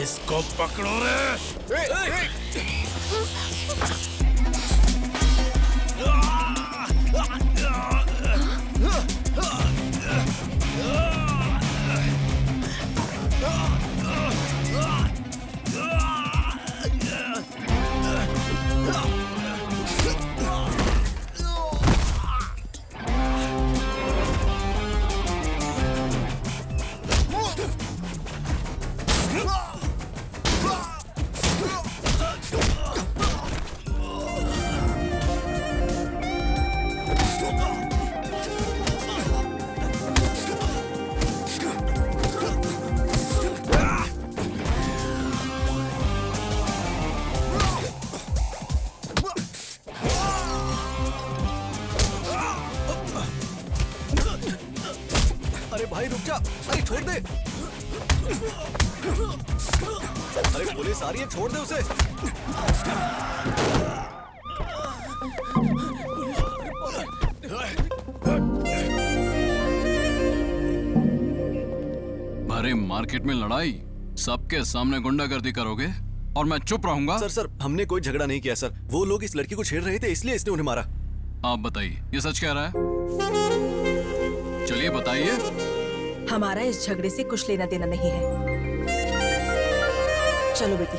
इसको पकड़ो रे। छोड़ दे। अरे पुलिस आ रही है, छोड़ दे उसे। भरे मार्केट में लड़ाई, सबके सामने गुंडागर्दी करोगे और मैं चुप रहूंगा? सर हमने कोई झगड़ा नहीं किया सर। वो लोग इस लड़की को छेड़ रहे थे इसलिए इसने उन्हें मारा। आप बताइए, ये सच कह रहा है? चलिए बताइए। हमारा इस झगड़े से कुछ लेना देना नहीं है। चलो बेटी।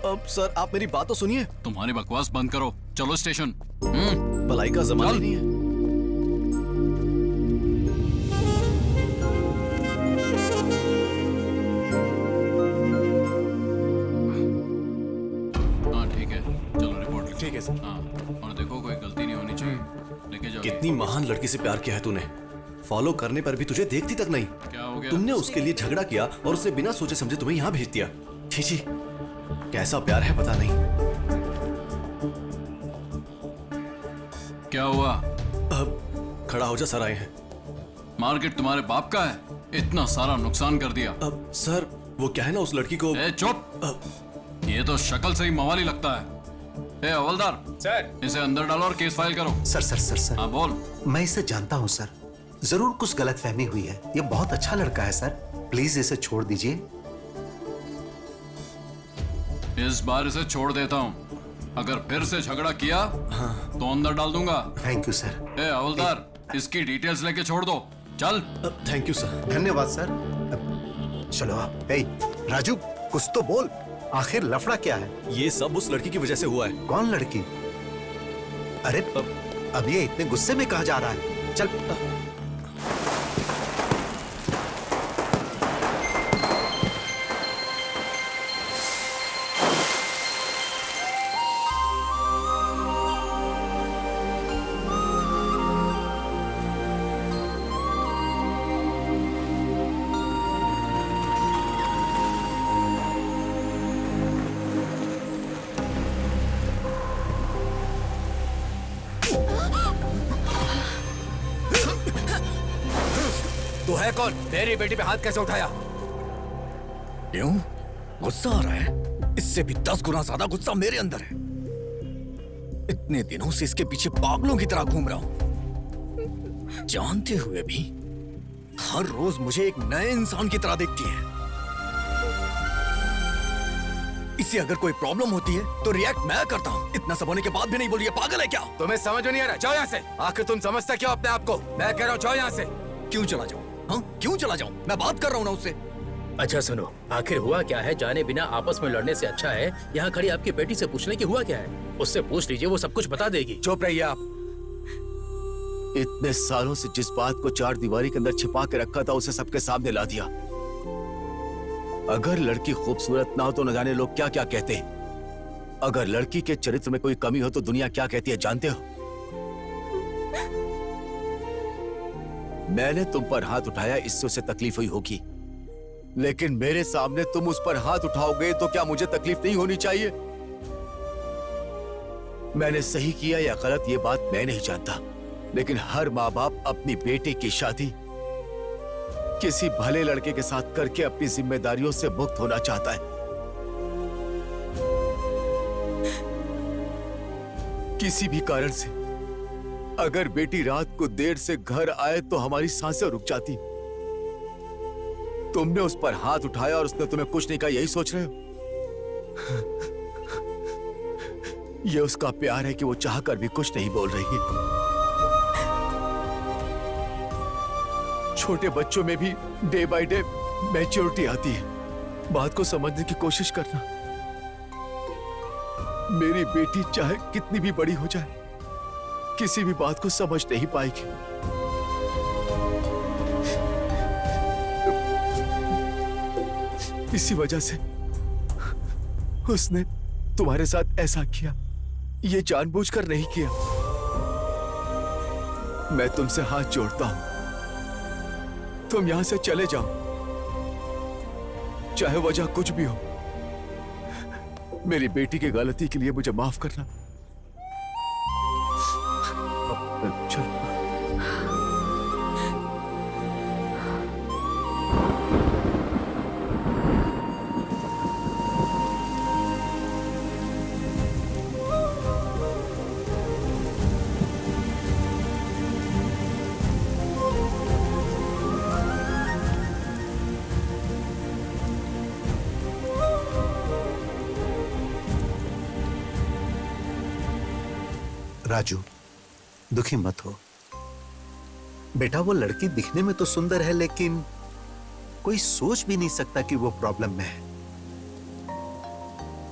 अब सर आप मेरी बात तो सुनिए। तुम्हारी बकवास बंद करो, चलो स्टेशन। भलाई का जमाना नहीं है। ठीक है, चलो रिपोर्ट। ठीक है सर। हाँ, और देखो कोई गलती नहीं होनी चाहिए। लेके जाओ। कितनी महान लड़की से प्यार किया है तूने, फॉलो करने पर भी तुझे देखती तक नहीं। क्या हो गया? तुमने उसके लिए झगड़ा किया और उसे बिना सोचे समझे तुम्हें यहाँ भेज दिया। छी छी, कैसा प्यार है पता नहीं। क्या हुआ? अब खड़ा हो जा, सर आए हैं। मार्केट तुम्हारे बाप का है, इतना सारा नुकसान कर दिया। अब सर वो क्या है ना, उस लड़की को। चुप। ये तो शक्ल से ही मवाली लगता है। ए हवलदार सर, इसे अंदर डालो और केस फाइल करो। सर हाँ बोल। मैं इसे जानता हूँ सर, जरूर कुछ गलतफहमी हुई है। ये बहुत अच्छा लड़का है सर, प्लीज इसे छोड़ दीजिए। इस बार इसे छोड़ देता हूँ, अगर फिर से झगड़ा किया तो अंदर डाल दूंगा। Thank you sir. ए हवलदार, इसकी डिटेल्स लेके छोड़ दो। चल। Thank you sir. धन्यवाद सर। चलो आप। ए राजू, कुछ तो बोल, आखिर लफड़ा क्या है? ये सब उस लड़की की वजह से हुआ है। कौन लड़की? अरे अब ये इतने गुस्से में कहाँ जा रहा है? चल। तू है कौन? मेरी बेटी पे हाथ कैसे उठाया? क्यों? गुस्सा आ रहा है? इससे भी 10 गुना ज्यादा गुस्सा मेरे अंदर है। इतने दिनों से इसके पीछे पागलों की तरह घूम रहा हूं, जानते हुए भी हर रोज मुझे एक नए इंसान की तरह देखती है। इसे अगर कोई प्रॉब्लम होती है तो रिएक्ट मैं करता हूँ, इतना सब होने के बाद भी नहीं बोली। पागल है क्या? तुम्हें समझ नहीं आ रहा? जाओ यहाँ से। आखिर तुम समझते क्यों अपने आप को? मैं कह रहा हूँ जाओ यहाँ से। क्यों चला जाऊं? हाँ, क्यों चला जाऊं? मैं बात कर रहा हूँ ना उससे। अच्छा सुनो, आखिर हुआ क्या है? जाने बिना आपस में लड़ने से अच्छा है यहाँ खड़ी आपकी बेटी से पूछने की हुआ क्या है। उससे पूछ लीजिए, वो सब कुछ बता देगी। चुप रहिए आप। इतने सालों से जिस बात को 4 दीवारी के अंदर छिपा के रखा था, उसे सबके सामने ला दिया। अगर लड़की खूबसूरत ना हो तो न जाने लोग क्या क्या कहते हैं। अगर लड़की के चरित्र में कोई कमी हो तो दुनिया क्या कहती है जानते हो? मैंने तुम पर हाथ उठाया, इससे उसे तकलीफ हुई होगी, लेकिन मेरे सामने तुम उस पर हाथ उठाओगे तो क्या मुझे तकलीफ नहीं होनी चाहिए? मैंने सही किया या गलत ये बात मैं नहीं जानता, लेकिन हर माँ बाप अपनी बेटी की शादी किसी भले लड़के के साथ करके अपनी जिम्मेदारियों से मुक्त होना चाहता है। किसी भी कारण से अगर बेटी रात को देर से घर आए तो हमारी सांसें रुक जाती। तुमने उस पर हाथ उठाया और उसने तुम्हें कुछ नहीं कहा, यही सोच रहे हो? यह उसका प्यार है कि वो चाहकर भी कुछ नहीं बोल रही है। छोटे बच्चों में भी डे बाय डे मैच्योरिटी आती है। बात को समझने की कोशिश करना। मेरी बेटी चाहे कितनी भी बड़ी हो जाए, किसी भी बात को समझ नहीं पाएगी। इसी वजह से उसने तुम्हारे साथ ऐसा किया। ये जानबूझकर नहीं किया। मैं तुमसे हाथ जोड़ता हूं, तुम यहां से चले जाओ, चाहे वजह कुछ भी हो। मेरी बेटी की गलती के लिए मुझे माफ करना। चलो। राजू, दुखी मत हो बेटा। वो लड़की दिखने में तो सुंदर है, लेकिन कोई सोच भी नहीं सकता कि वो प्रॉब्लम में है।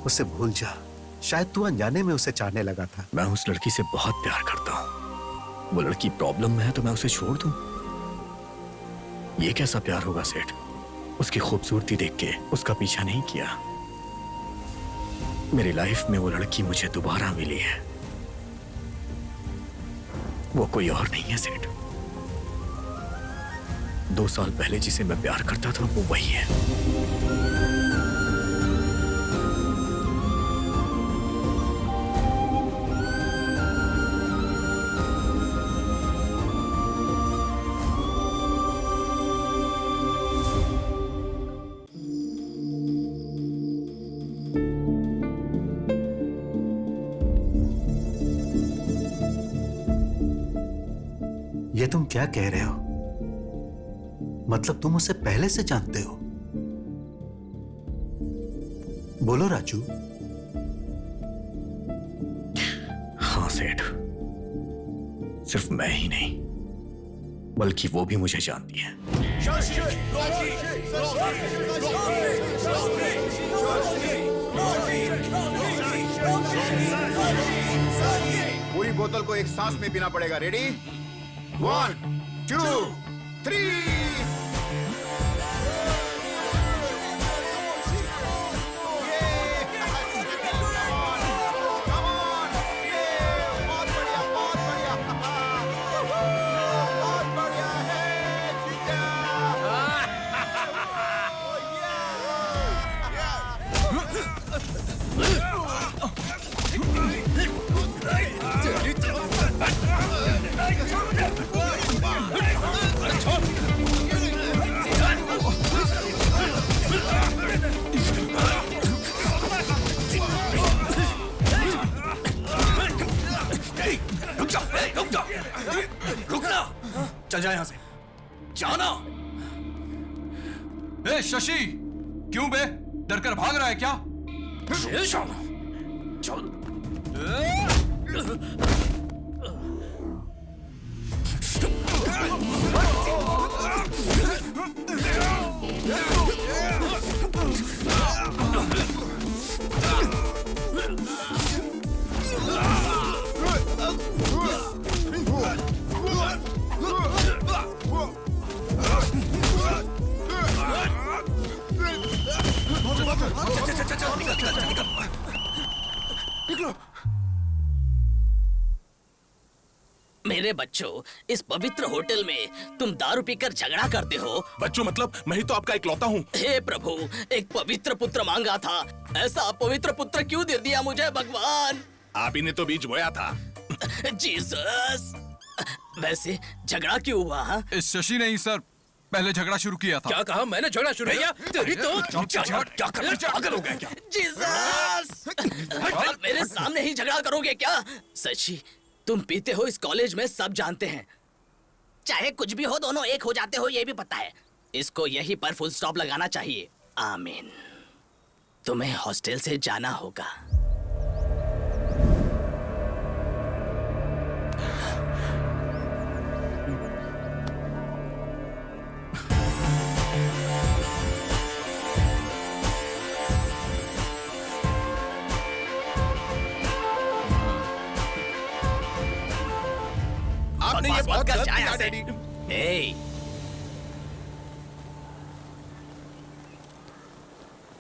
उसे भूल जा, शायद तू अनजाने में उसे चाहने लगा था। मैं उस लड़की से बहुत प्यार करता हूँ। वो लड़की प्रॉब्लम में है तो मैं उसे छोड़ दूं? ये कैसा प्यार होगा सेठ? उसकी खूबसूरती देख के उसका पीछा नहीं किया। मेरी लाइफ में वो लड़की मुझे दोबारा मिली है। वो कोई और नहीं है सेठ। 2 साल पहले जिसे मैं प्यार करता था वो वही है। ये तुम क्या कह रहे हो? मतलब तुम उसे पहले से जानते हो? बोलो राजू। हाँ सेठ, सिर्फ मैं ही नहीं बल्कि वो भी मुझे जानती है। पूरी बोतल को एक सांस में पीना पड़ेगा। रेडी? 1 2 3। रुकना! चल जा यहां से, जाना। ए शशि, क्यों बे? डर कर भाग रहा है क्या? चल। मेरे बच्चों, इस पवित्र होटल में तुम दारू पीकर झगड़ा करते हो। बच्चों मतलब मैं ही तो आपका इकलौता हूँ। हे प्रभु, एक पवित्र पुत्र मांगा था, ऐसा अपवित्र पुत्र क्यों दे दिया मुझे भगवान? आप ही ने तो बीज बोया था। जीसस। वैसे झगड़ा क्यों हुआ? इस शशि ने ही सर पहले झगड़ा शुरू किया था। क्या कहा? मैंने झगड़ा शुरू किया? तेरी तो क्या पागल हो गया क्या? जीसस! मेरे सामने ही झगड़ा करोगे क्या? सच्ची, तुम पीते हो इस कॉलेज में सब जानते हैं। चाहे कुछ भी हो, दोनों एक हो जाते हो, ये भी पता है। इसको यहीं पर फुल स्टॉप लगाना चाहिए। आमीन। तुम्हें हॉस्टल से जाना होगा। आपने ये बहुत गलत किया डैडी।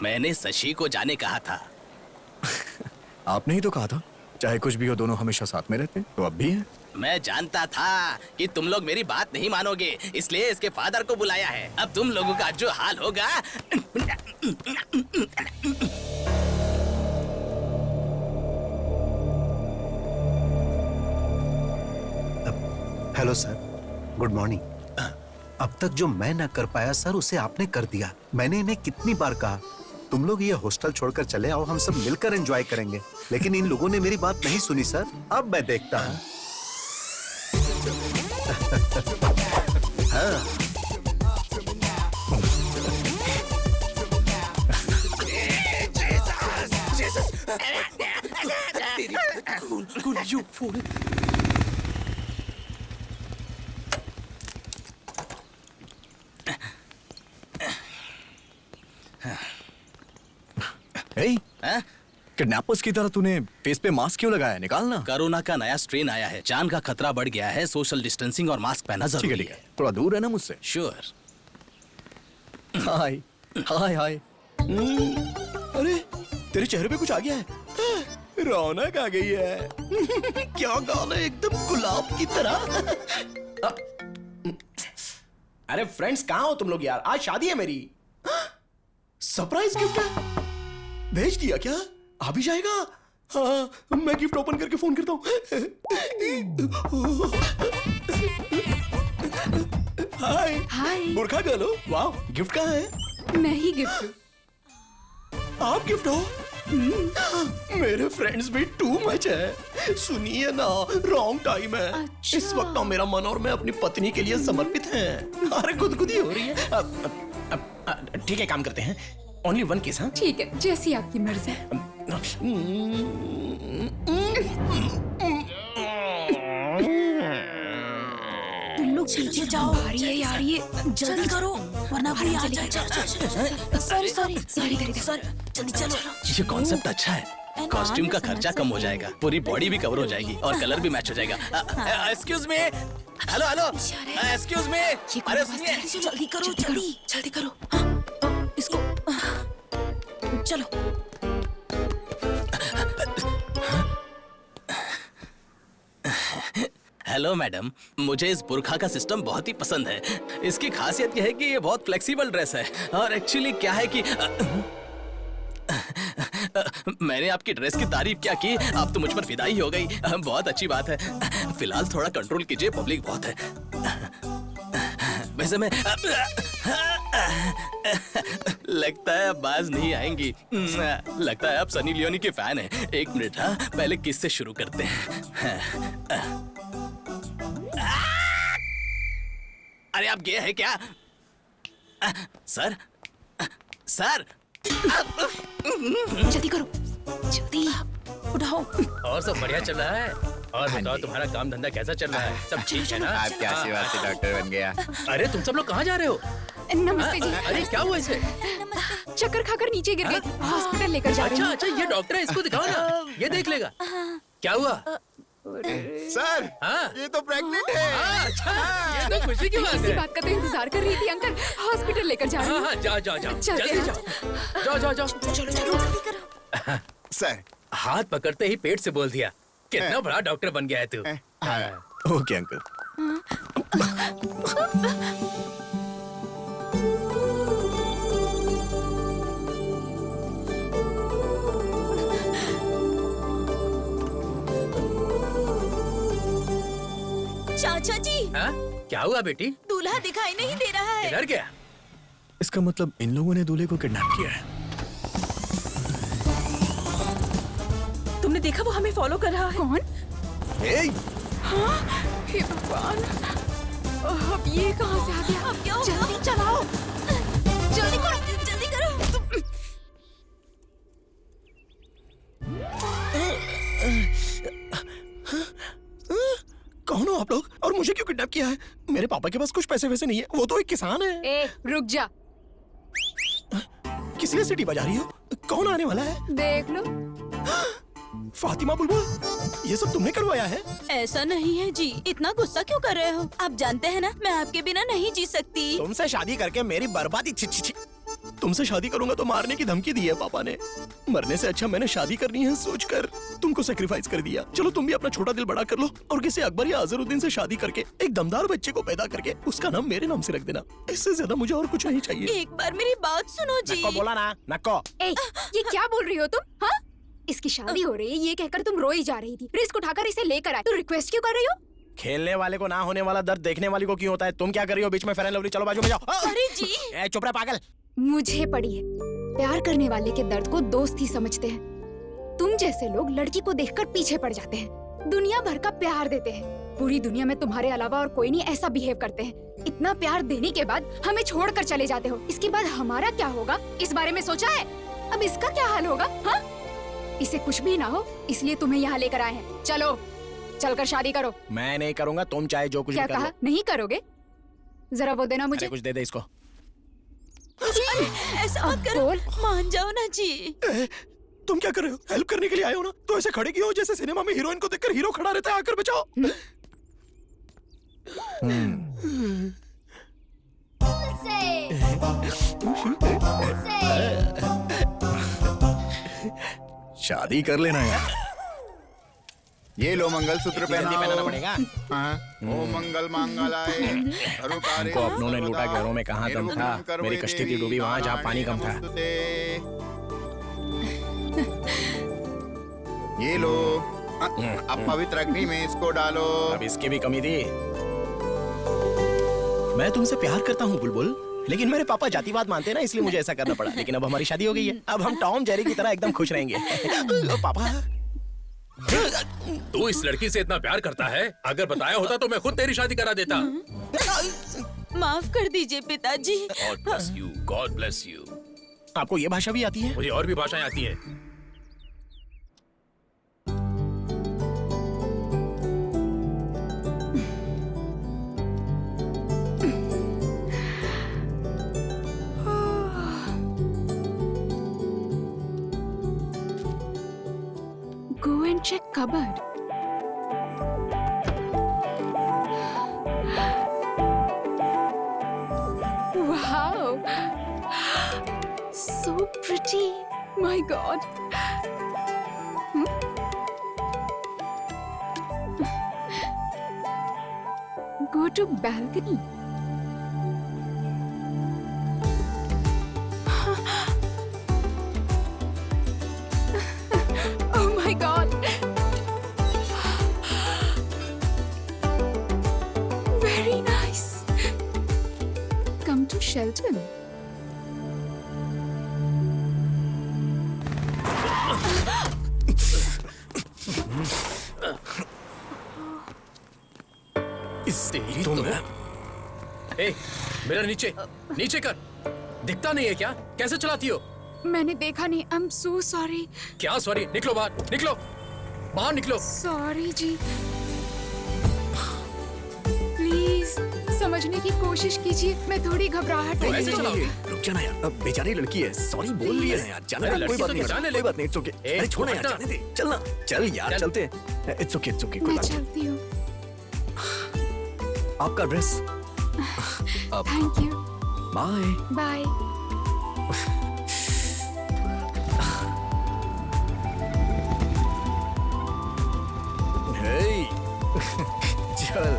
मैंने शशि को जाने कहा था। आपने ही तो कहा था चाहे कुछ भी हो दोनों हमेशा साथ में रहते, तो अब भी हैं। मैं जानता था कि तुम लोग मेरी बात नहीं मानोगे, इसलिए इसके फादर को बुलाया है। अब तुम लोगों का जो हाल होगा। Hello sir, good morning. अब तक जो मैं ना कर पाया सर, उसे आपने कर दिया। मैंने इन्हें कितनी बार कहा तुम लोग ये हॉस्टल छोड़कर चले आओ, हम सब मिलकर एंजॉय करेंगे, लेकिन इन लोगों ने मेरी बात नहीं सुनी सर। अब मैं देखता हूँ। हाँ। Cool, you fool. किडनैपर्स की तरह तूने फेस पे मास्क क्यों लगाया? निकालना। कोरोना का नया स्ट्रेन आया है, जान का खतरा बढ़ गया है, सोशल डिस्टेंसिंग और मास्क पहनना जरूरी है। थोड़ा दूर रहना मुझसे। श्योर। हाय हाय हाय। अरे तेरे चेहरे पे कुछ आ गया है, रौनक आ गई है। क्या गाल है, एकदम गुलाब की तरह। अरे फ्रेंड्स कहाँ हो तुम लोग यार? आज शादी है मेरी। सरप्राइज गिफ्ट है, भेज दिया क्या? आ भी जाएगा? हाँ, मैं गिफ्ट ओपन करके फोन करता हूँ। हाय हाय। बुरखा गर्ल हो? वाह, गिफ्ट कहाँ है? मैं ही गिफ्ट हूँ। आप गिफ्ट हो? मेरे फ्रेंड्स भी टू मच है। सुनिए ना, रॉन्ग टाइम है। अच्छा। इस वक्त ना मेरा मन और मैं अपनी पत्नी के लिए समर्पित हैं। अरे गुदगुदी हो रही है। ठीक है, काम करते हैं। Only one case. हाँ ठीक है, जैसी आपकी मर्जी। तुम लोग पीछे जाओ। भारी है यार ये, जल्दी करो वरना कोई आ जाएगा। सॉरी सॉरी सॉरी जल्दी चलो। ये कॉन्सेप्ट अच्छा है। कॉस्ट्यूम का खर्चा कम हो जाएगा, पूरी बॉडी भी कवर हो जाएगी और कलर भी मैच हो जाएगा। Excuse me, hello hello, excuse me. अरे सुनिए, जल्दी करो, जल्दी करो। हाँ, इसको चलो। हेलो मैडम, मुझे इस बुरखा का सिस्टम बहुत ही पसंद है। इसकी खासियत यह है कि ये बहुत फ्लेक्सिबल ड्रेस है और एक्चुअली क्या है कि मैंने आपकी ड्रेस की तारीफ क्या की, आप तो मुझ पर फिदा ही हो गई। बहुत अच्छी बात है। फिलहाल थोड़ा कंट्रोल कीजिए, पब्लिक बहुत है। वैसे मैं लगता है अब बाज नहीं आएंगी। लगता है आप सनी लियोनी के फैन हैं। एक मिनट, हाँ पहले किस से शुरू करते हैं। अरे आप गए हैं क्या? सर सर, जल्दी करो, जल्दी उठाओ। और सब बढ़िया चल रहा है? और बताओ तुम्हारा काम धंधा कैसा चल रहा है? सब ठीक है ना? आपकी आशीर्वाद से डॉक्टर बन गया। अरे तुम सब लोग कहाँ जा रहे हो? नमस्ते जी। अरे क्या हुआ इसे? चक्कर खाकर नीचे गिर गए, हॉस्पिटल लेकर जा रहे हैं। अच्छा, ये डॉक्टर है, इसको दिखाओ ना, ये देख लेगा। क्या हुआ? सर, हाँ? ये तो प्रेग्नेंट है। अच्छा, ये तो खुशी की बात इसी है। बात का तो इंतजार कर रही थी अंकल। हॉस्पिटल लेकर जा रहे हैं। हाँ, जाओ चलते जल्दी हैं। जाओ। सर, हाथ पकड़ते ही पेट से बोल दिया। कितना बड़ा डॉक्टर बन गया है तू। Okay uncle. चाचा जी, हाँ? क्या हुआ बेटी? दूल्हा दिखाई नहीं दे रहा है। किधर गया? इसका मतलब इन लोगों ने दूल्हे को किडनैप किया है। तुमने देखा वो हमें फॉलो कर रहा है? कौन? हाँ? हे भगवान, अब ये कहाँ से आ गया? अब क्या होगा? जल्दी चलाओ, जल्दी करो, जल्दी करो। कौन हो आप लोग और मुझे क्यों किडनैप किया है? मेरे पापा के पास कुछ पैसे वैसे नहीं है, वो तो एक किसान है। ए, रुक जा। किस लिए सीटी बजा रही हो? कौन आने वाला है? देख लो। फातिमा बुलबुल, ये सब तुमने करवाया है? ऐसा नहीं है जी, इतना गुस्सा क्यों कर रहे हो? आप जानते हैं ना, मैं आपके बिना नहीं जी सकती। तुमसे शादी करके मेरी बर्बादी। तुमसे शादी करूंगा तो मारने की धमकी दी है पापा ने। मरने से अच्छा मैंने शादी करनी है सोचकर तुमको सेक्रीफाइस कर दिया। चलो तुम भी अपना छोटा दिल बड़ा कर लो और किसी अकबर या अजहरुद्दीन से शादी करके एक दमदार बच्चे को पैदा करके उसका नाम मेरे नाम से रख देना। इससे ज्यादा मुझे और कुछ नहीं चाहिए। एक बार मेरी बात सुनो जी। नक्को बोला ना, नक्को। ए, ये क्या बोल रही हो तुम? हाँ, इसकी शादी हो रही है ये कहकर तुम रोई जा रही थी। रिस्क उठाकर इसे लेकर आए, तो रिक्वेस्ट क्यों कर रही हो? खेलने वाले को ना होने वाला दर्द देखने वाली को क्यों होता है? तुम क्या कर रही हो बीच में? फेयर एंड लवली, चलो बाजू में जाओ। अरे जी, चुप रह पागल। मुझे पड़ी है, प्यार करने वाले के दर्द को दोस्त ही समझते हैं। तुम जैसे लोग लड़की को देखकर पीछे पड़ जाते हैं, दुनिया भर का प्यार देते हैं। पूरी दुनिया में तुम्हारे अलावा और कोई नहीं ऐसा बिहेव करते हैं। इतना प्यार देने के बाद हमें छोड़कर चले जाते हो। इसके बाद हमारा क्या होगा, इस बारे में सोचा है? अब इसका क्या हाल होगा? हाँ? इसे कुछ भी ना हो इसलिए तुम्हें यहाँ लेकर आए हैं। चलो चलकर शादी करो। मैं नहीं करूंगा, तुम चाहे जो कुछ क्या भी कर कहा? लो। नहीं करोगे? जरा वो देना मुझे। अरे कुछ दे दे इसको। ऐसा मत करो, मान जाओ ना जी। तुम क्या कर रहे हो? हेल्प करने के लिए आए हो ना, तो ऐसे खड़े क्यों हो जैसे सिनेमा में हीरोइन को देखकर हीरो खड़ा रहता है आकर बचाओ। शादी कर लेना यार। ये लो मंगलसूत्र जल्दी पहनाना पड़ेगा। ओ मंगल मांगलाय हमको अपनों ने लूटा, घरों में कहाँ दम था। मेरी कश्ती थी डूबी वहाँ जहाँ पानी कम था। ये लो, अब पवित्र अग्नि में इसको डालो। अब इसकी भी कमी थी। मैं तुमसे प्यार करता हूँ बुलबुल, लेकिन मेरे पापा जातिवाद मानते हैं ना, इसलिए मुझे ऐसा करना पड़ा। लेकिन अब हमारी शादी हो गई है, अब हम टॉम जेरी की तरह एकदम खुश रहेंगे। पापा, तू इस लड़की से इतना प्यार करता है, अगर बताया होता तो मैं खुद तेरी शादी करा देता। माफ कर दीजिए पिताजी। God bless you, God bless you। आपको ये भाषा भी आती है? मुझे और भी भाषाएं आती हैं। Go and check cupboard. Wow, so pretty. My God. Go to balcony. Oh my God. Very nice. Come to Shelton. तुम ए, मेरा नीचे नीचे कर। दिखता नहीं है क्या? कैसे चलाती हो? मैंने देखा नहीं। I'm so sorry. क्या सॉरी? निकलो बाहर, निकलो बाहर, निकलो। Sorry ji. प्लीज समझने की कोशिश कीजिए, मैं थोड़ी घबराहट तो रही ऐसे हूँ। चलाओगी? रुक जाना यार, अब बेचारी लड़की है, सॉरी बोल रही है यार। जाने दे, कोई बात नहीं, कोई बात नहीं, इट्स ओके। अरे छोड़ना यार, जाने दे, चलना, चल यार, चलते हैं। इट्स ओके, कोई मैं बात नहीं। चलती हूँ। आपका dress. Thank you. Bye bye. चल।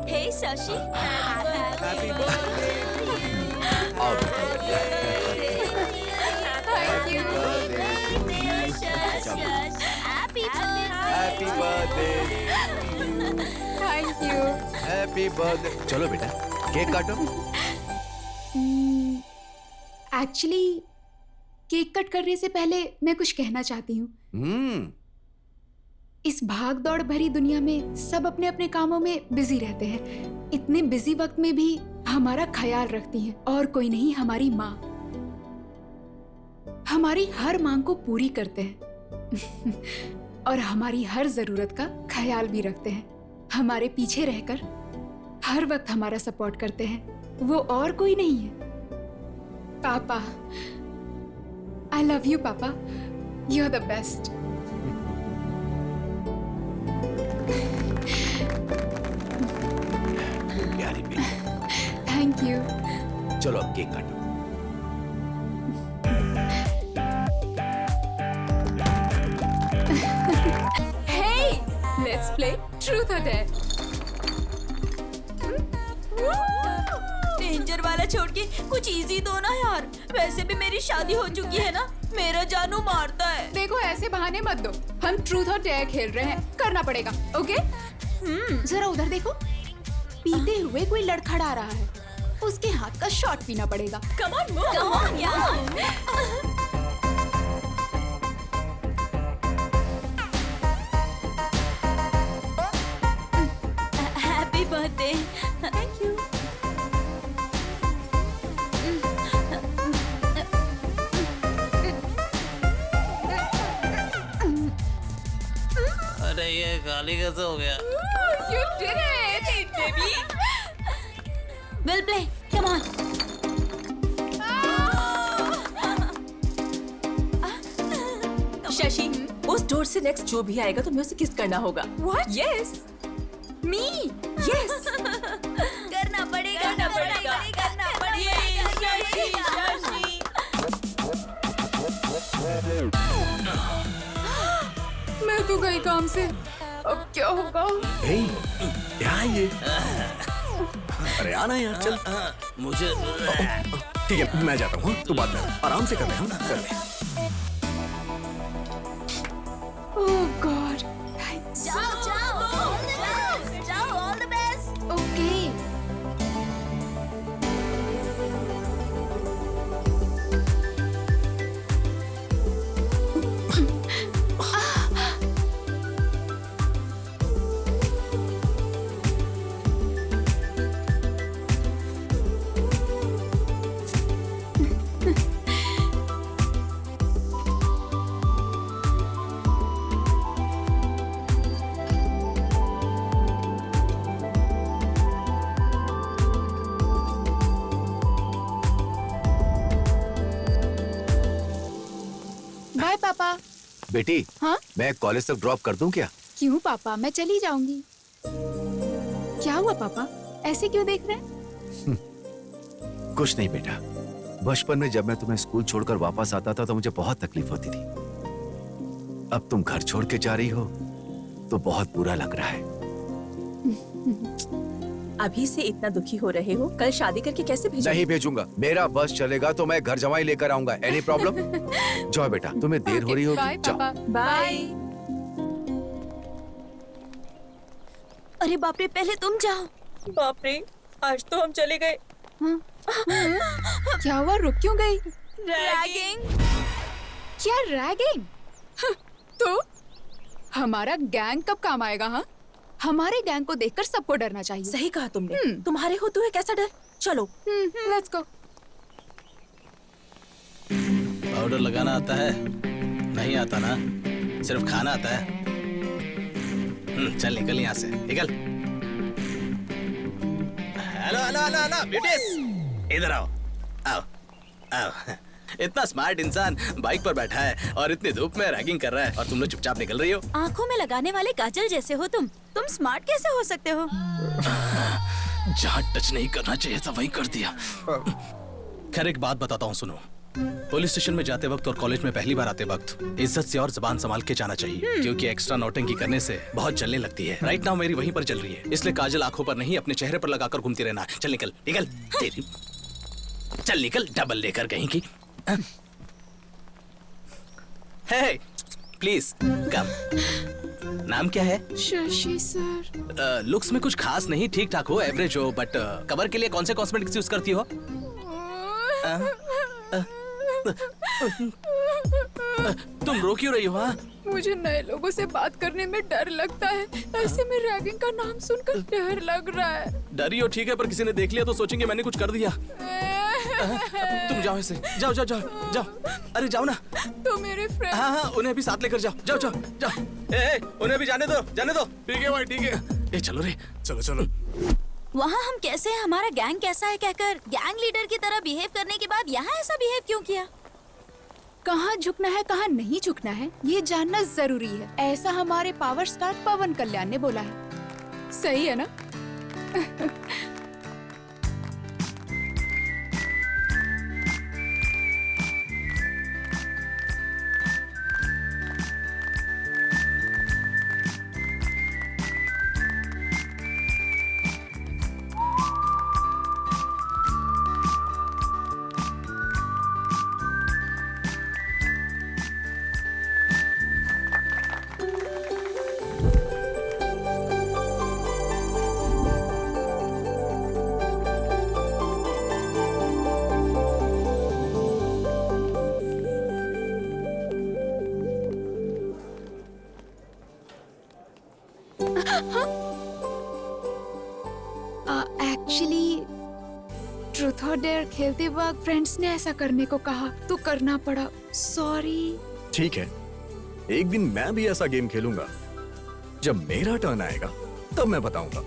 Hey Shashi, happy thank you. Happy birthday, thank you. Happy birthday. चलो बेटा, केक काटो। एक्चुअली केक कट करने से पहले मैं कुछ कहना चाहती हूँ। इस भाग दौड़ भरी दुनिया में सब अपने अपने कामों में बिजी रहते हैं। इतने बिजी वक्त में भी हमारा ख्याल रखती हैं, और कोई नहीं, हमारी माँ। हमारी हर मांग को पूरी करते हैं और हमारी हर जरूरत का ख्याल भी रखते हैं। हमारे पीछे रहकर हर वक्त हमारा सपोर्ट करते हैं। वो और कोई नहीं है, पापा। आई लव यू पापा, यू आर द बेस्ट। प्यारी बेटी, थैंक यू। चलो अब केक काटो। Hey, let's play Truth or Dare. Danger वाला छोड़ के कुछ इजी दो ना यार। वैसे भी मेरी शादी हो चुकी है ना, मेरा जानू मारता है। देखो ऐसे बहाने मत दो, हम ट्रूथ और डेयर खेल रहे हैं, करना पड़ेगा। ओके? जरा उधर देखो, पीते हुए कोई लड़खड़ा रहा है, उसके हाथ का शॉट पीना पड़ेगा। Come on move, come on यार। Happy birthday. Thank you. अरे ये खाली कैसे हो गया? You did it, baby. We'll play. Come on. Shashi, उस डोर से नेक्स्ट जो भी आएगा तुम्हें उसे किस करना होगा। What? Yes. Me? Yes. करना पड़ेगा, करना पड़ेगा, करना मैं तो गई काम से, अब क्या होगा? क्या है ये? अरे आना यार, चल। मुझे ठीक है, मैं जाता हूँ। तू बात कर, आराम से कर ले, हाँ? कर ले। Oh God. जाओ, all the best. Okay. Bye पापा। बेटी, हाँ? मैं कॉलेज तक ड्रॉप कर दूं क्या? क्यों पापा, मैं चली जाऊंगी। क्या हुआ पापा, ऐसे क्यों देख रहे हैं? कुछ नहीं बेटा, बचपन में जब मैं तुम्हें स्कूल छोड़कर वापस आता था तो मुझे बहुत तकलीफ होती थी। अब तुम घर छोड़ के जा रही हो तो बहुत बुरा लग रहा है। अभी से इतना दुखी हो रहे हो, कल शादी करके कैसे भेजोगे? नहीं भेजूंगा, मेरा बस चलेगा तो मैं घर जमाई लेकर आऊंगा। Any problem? जाओ बेटा, तुम्हें देर हो रही होगी। बाय जाओ। पापा। बाय। अरे बाप रे, पहले तुम जाओ। बाप रे, आज तो हम चले गए। क्या हुआ, रुक क्यों गई? रैगिंग। क्या रैगिंग? तो हमारा गैंग कब काम आएगा? हाँ, हमारे गैंग को देखकर सबको डरना चाहिए। सही कहा तुमने। तुम्हारे होते हुए कैसा डर? चलो लेट्स गो। पाउडर लगाना आता है? नहीं आता ना, सिर्फ खाना आता है। चल निकल यहाँ से, निकल। Hello hello hello hello beauties, इधर आओ आओ आओ। इतना स्मार्ट इंसान बाइक पर बैठा है और इतनी धूप में रैगिंग कर रहा है और तुम लोग चुपचाप निकल रही हो। आंखों में लगाने वाले काजल जैसे हो तुम स्मार्ट कैसे हो सकते हो? जहाँ टच नहीं करना चाहिए था वही कर दिया। खैर एक बात बताता हूँ, सुनो। पुलिस स्टेशन में जाते वक्त और कॉलेज में पहली बार आते वक्त इज्जत से और जुबान संभाल के जाना चाहिए, क्योंकि एक्स्ट्रा नौटंकी करने से बहुत जलने लगती है। राइट नाउ मेरी वहीं पर जल रही है, इसलिए काजल आंखों पर नहीं अपने चेहरे पर लगाकर घूमती रहना। चल निकल निकल, तेरी चल निकल, डबल लेकर कहीं की। हे प्लीज कम। नाम क्या है? शशि सर। लुक्स में कुछ खास नहीं, ठीक ठाक हो, एवरेज हो, बट कवर के लिए कौन से कॉस्मेटिक्स यूज करती हो? तुम रो क्यों रही हो? हाँ, मुझे नए लोगों से बात करने में डर लगता है। ऐसे में रैगिंग का नाम सुनकर डर लग रहा है। डरी हो ठीक है, पर किसी ने देख लिया तो सोचेंगे मैंने कुछ कर दिया। तुम जाओ ऐसे, जाओ जाओ जाओ जाओ। अरे जाओ ना। तो मेरे फ्रेंड। हाँ हाँ, उन्हें भी साथ लेकर जाओ, जाओ जाओ जाओ। ए, उन्हें भी जाने दो, जाने दो। ठीक है भाई, ठीक है। ए चलो रे, चलो चलो। वहाँ हम कैसे हैं, हमारा गैंग कैसा है कहकर गैंग लीडर की तरह बिहेव करने के बाद यहाँ ऐसा बिहेव क्यों किया? कहाँ झुकना है कहाँ नहीं झुकना है ये जानना जरूरी है। ऐसा हमारे पावर स्टार पवन कल्याण ने बोला है। सही है ना? एक्चुअली ट्रूथ और डेयर खेलते वक्त फ्रेंड्स ने ऐसा करने को कहा तो करना पड़ा। सॉरी। ठीक है, एक दिन मैं भी ऐसा गेम खेलूंगा जब मेरा टर्न आएगा तब मैं बताऊंगा।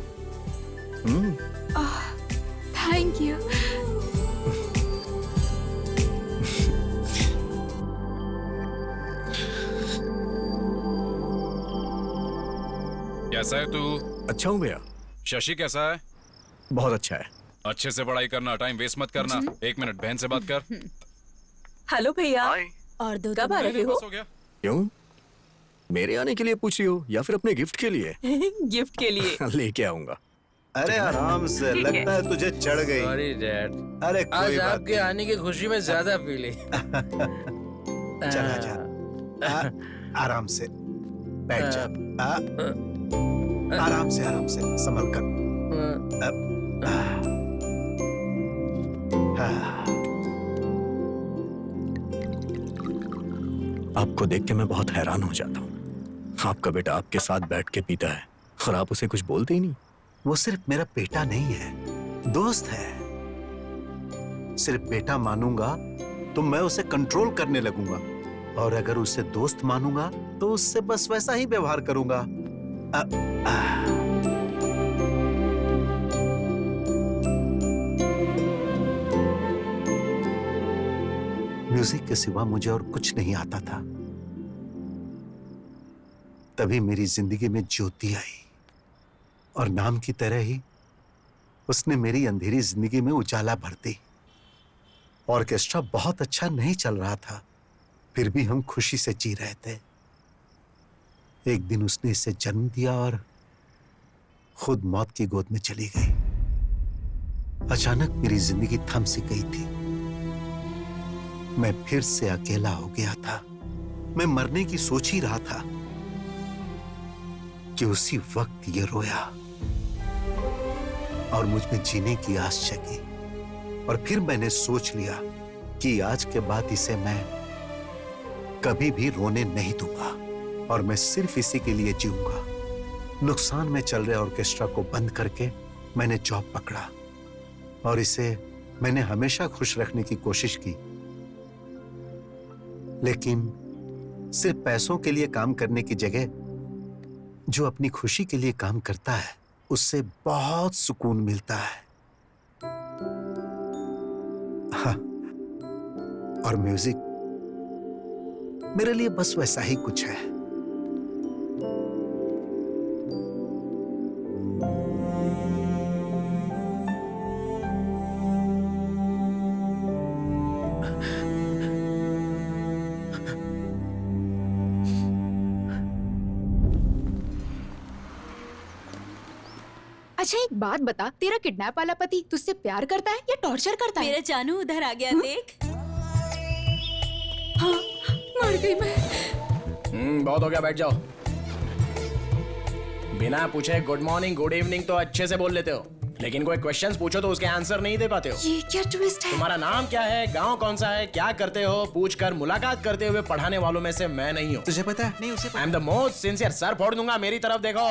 Thank you. कैसा है तू? अच्छा हूँ भैया। शशि कैसा है? बहुत अच्छा है। अच्छे से पढ़ाई करना, टाइम वेस्ट मत करना। 1 मिनट बहन से बात कर। हेलो भैया। और दो कब आ रहे हो? क्यों? मेरे आने के लिए पूछ रही हो या फिर अपने गिफ्ट के लिए? गिफ्ट के लिए। लेके आऊंगा। अरे आराम से, लगता है तुझे चढ़ गई। Sorry dad. अरे आज कोई बात आपके आने की खुशी में ज्यादा पी ली। चला जा। आराम से बैठ जा। आराम से संभल कर। आपको देख के मैं बहुत हैरान हो जाता हूँ। आपका बेटा आपके साथ बैठ के पीता है और आप उसे कुछ बोलते ही नहीं। वो सिर्फ मेरा बेटा नहीं है, दोस्त है। सिर्फ बेटा मानूंगा तो मैं उसे कंट्रोल करने लगूंगा, और अगर उसे दोस्त मानूंगा तो उससे बस वैसा ही व्यवहार करूंगा। म्यूजिक के सिवा मुझे और कुछ नहीं आता था। तभी मेरी जिंदगी में ज्योति आई, और नाम की तरह ही उसने मेरी अंधेरी जिंदगी में उजाला भर दी। ऑर्केस्ट्रा बहुत अच्छा नहीं चल रहा था, फिर भी हम खुशी से जी रहे थे। एक दिन उसने इसे जन्म दिया और खुद मौत की गोद में चली गई। अचानक मेरी जिंदगी थम सी गई थी। मैं फिर से अकेला हो गया था। मैं मरने की सोच ही रहा था कि उसी वक्त ये रोया और मुझ में जीने की आस जगी। और फिर मैंने सोच लिया कि आज के बाद इसे मैं कभी भी रोने नहीं दूंगा, और मैं सिर्फ इसी के लिए जीऊंगा। नुकसान में चल रहे ऑर्केस्ट्रा को बंद करके मैंने जॉब पकड़ा, और इसे मैंने हमेशा खुश रखने की कोशिश की। लेकिन सिर्फ पैसों के लिए काम करने की जगह जो अपनी खुशी के लिए काम करता है उससे बहुत सुकून मिलता है। हाँ, और म्यूजिक मेरे लिए बस वैसा ही कुछ है। अच्छा एक बात बता, तेरा किडनैप वाला पति तुझसे प्यार करता है या टॉर्चर करता है? मेरा जानू उधर आ गया, देख। हाँ, मर गई मैं। बहुत हो गया, बैठ जाओ। बिना पूछे गुड मॉर्निंग गुड इवनिंग तो अच्छे से बोल लेते हो, लेकिन कोई क्वेश्चंस पूछो तो उसके आंसर नहीं दे पाते हो। ये क्या ट्विस्ट है? तुम्हारा नाम क्या है, गांव कौन सा है, क्या करते हो पूछकर मुलाकात करते हुए पढ़ाने वालों में से मैं नहीं हूँ। तुझे पता है? नहीं उसे आई am the most sincere, sir फोड़ दूंगा, मेरी तरफ देखो।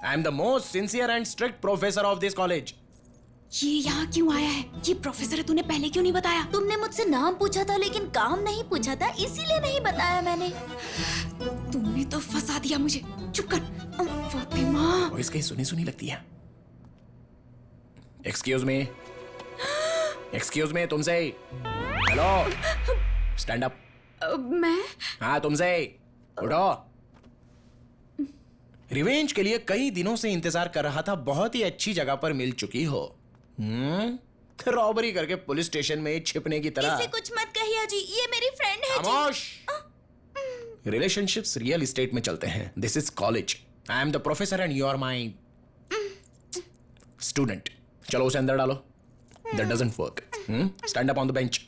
आई am the most sincere and strict professor of this college. ये यहाँ क्यों आया है? ये प्रोफेसर है, तूने पहले क्यों नहीं बताया? तुमने मुझसे नाम पूछा था लेकिन काम नहीं पूछा था, इसीलिए नहीं बताया मैंने। तुमने तो फंसा दिया मुझे। चुप कर फातिमा। वॉइस कहीं सुनी सुनी लगती है। एक्सक्यूज मी तुमसे। Hello, stand up. मैं? हाँ तुमसे, उठो। रिवेंज के लिए कई दिनों से इंतजार कर रहा था, बहुत ही अच्छी जगह पर मिल चुकी हो। रॉबरी करके पुलिस स्टेशन में छिपने की तरह। इसे कुछ मत कहिए जी, ये मेरी फ्रेंड है। खामोश। रिलेशनशिप्स रियल एस्टेट में चलते हैं। This is college. I am the professor and you are my student. चलो उसे अंदर डालो। That doesn't work. Stand up on the bench.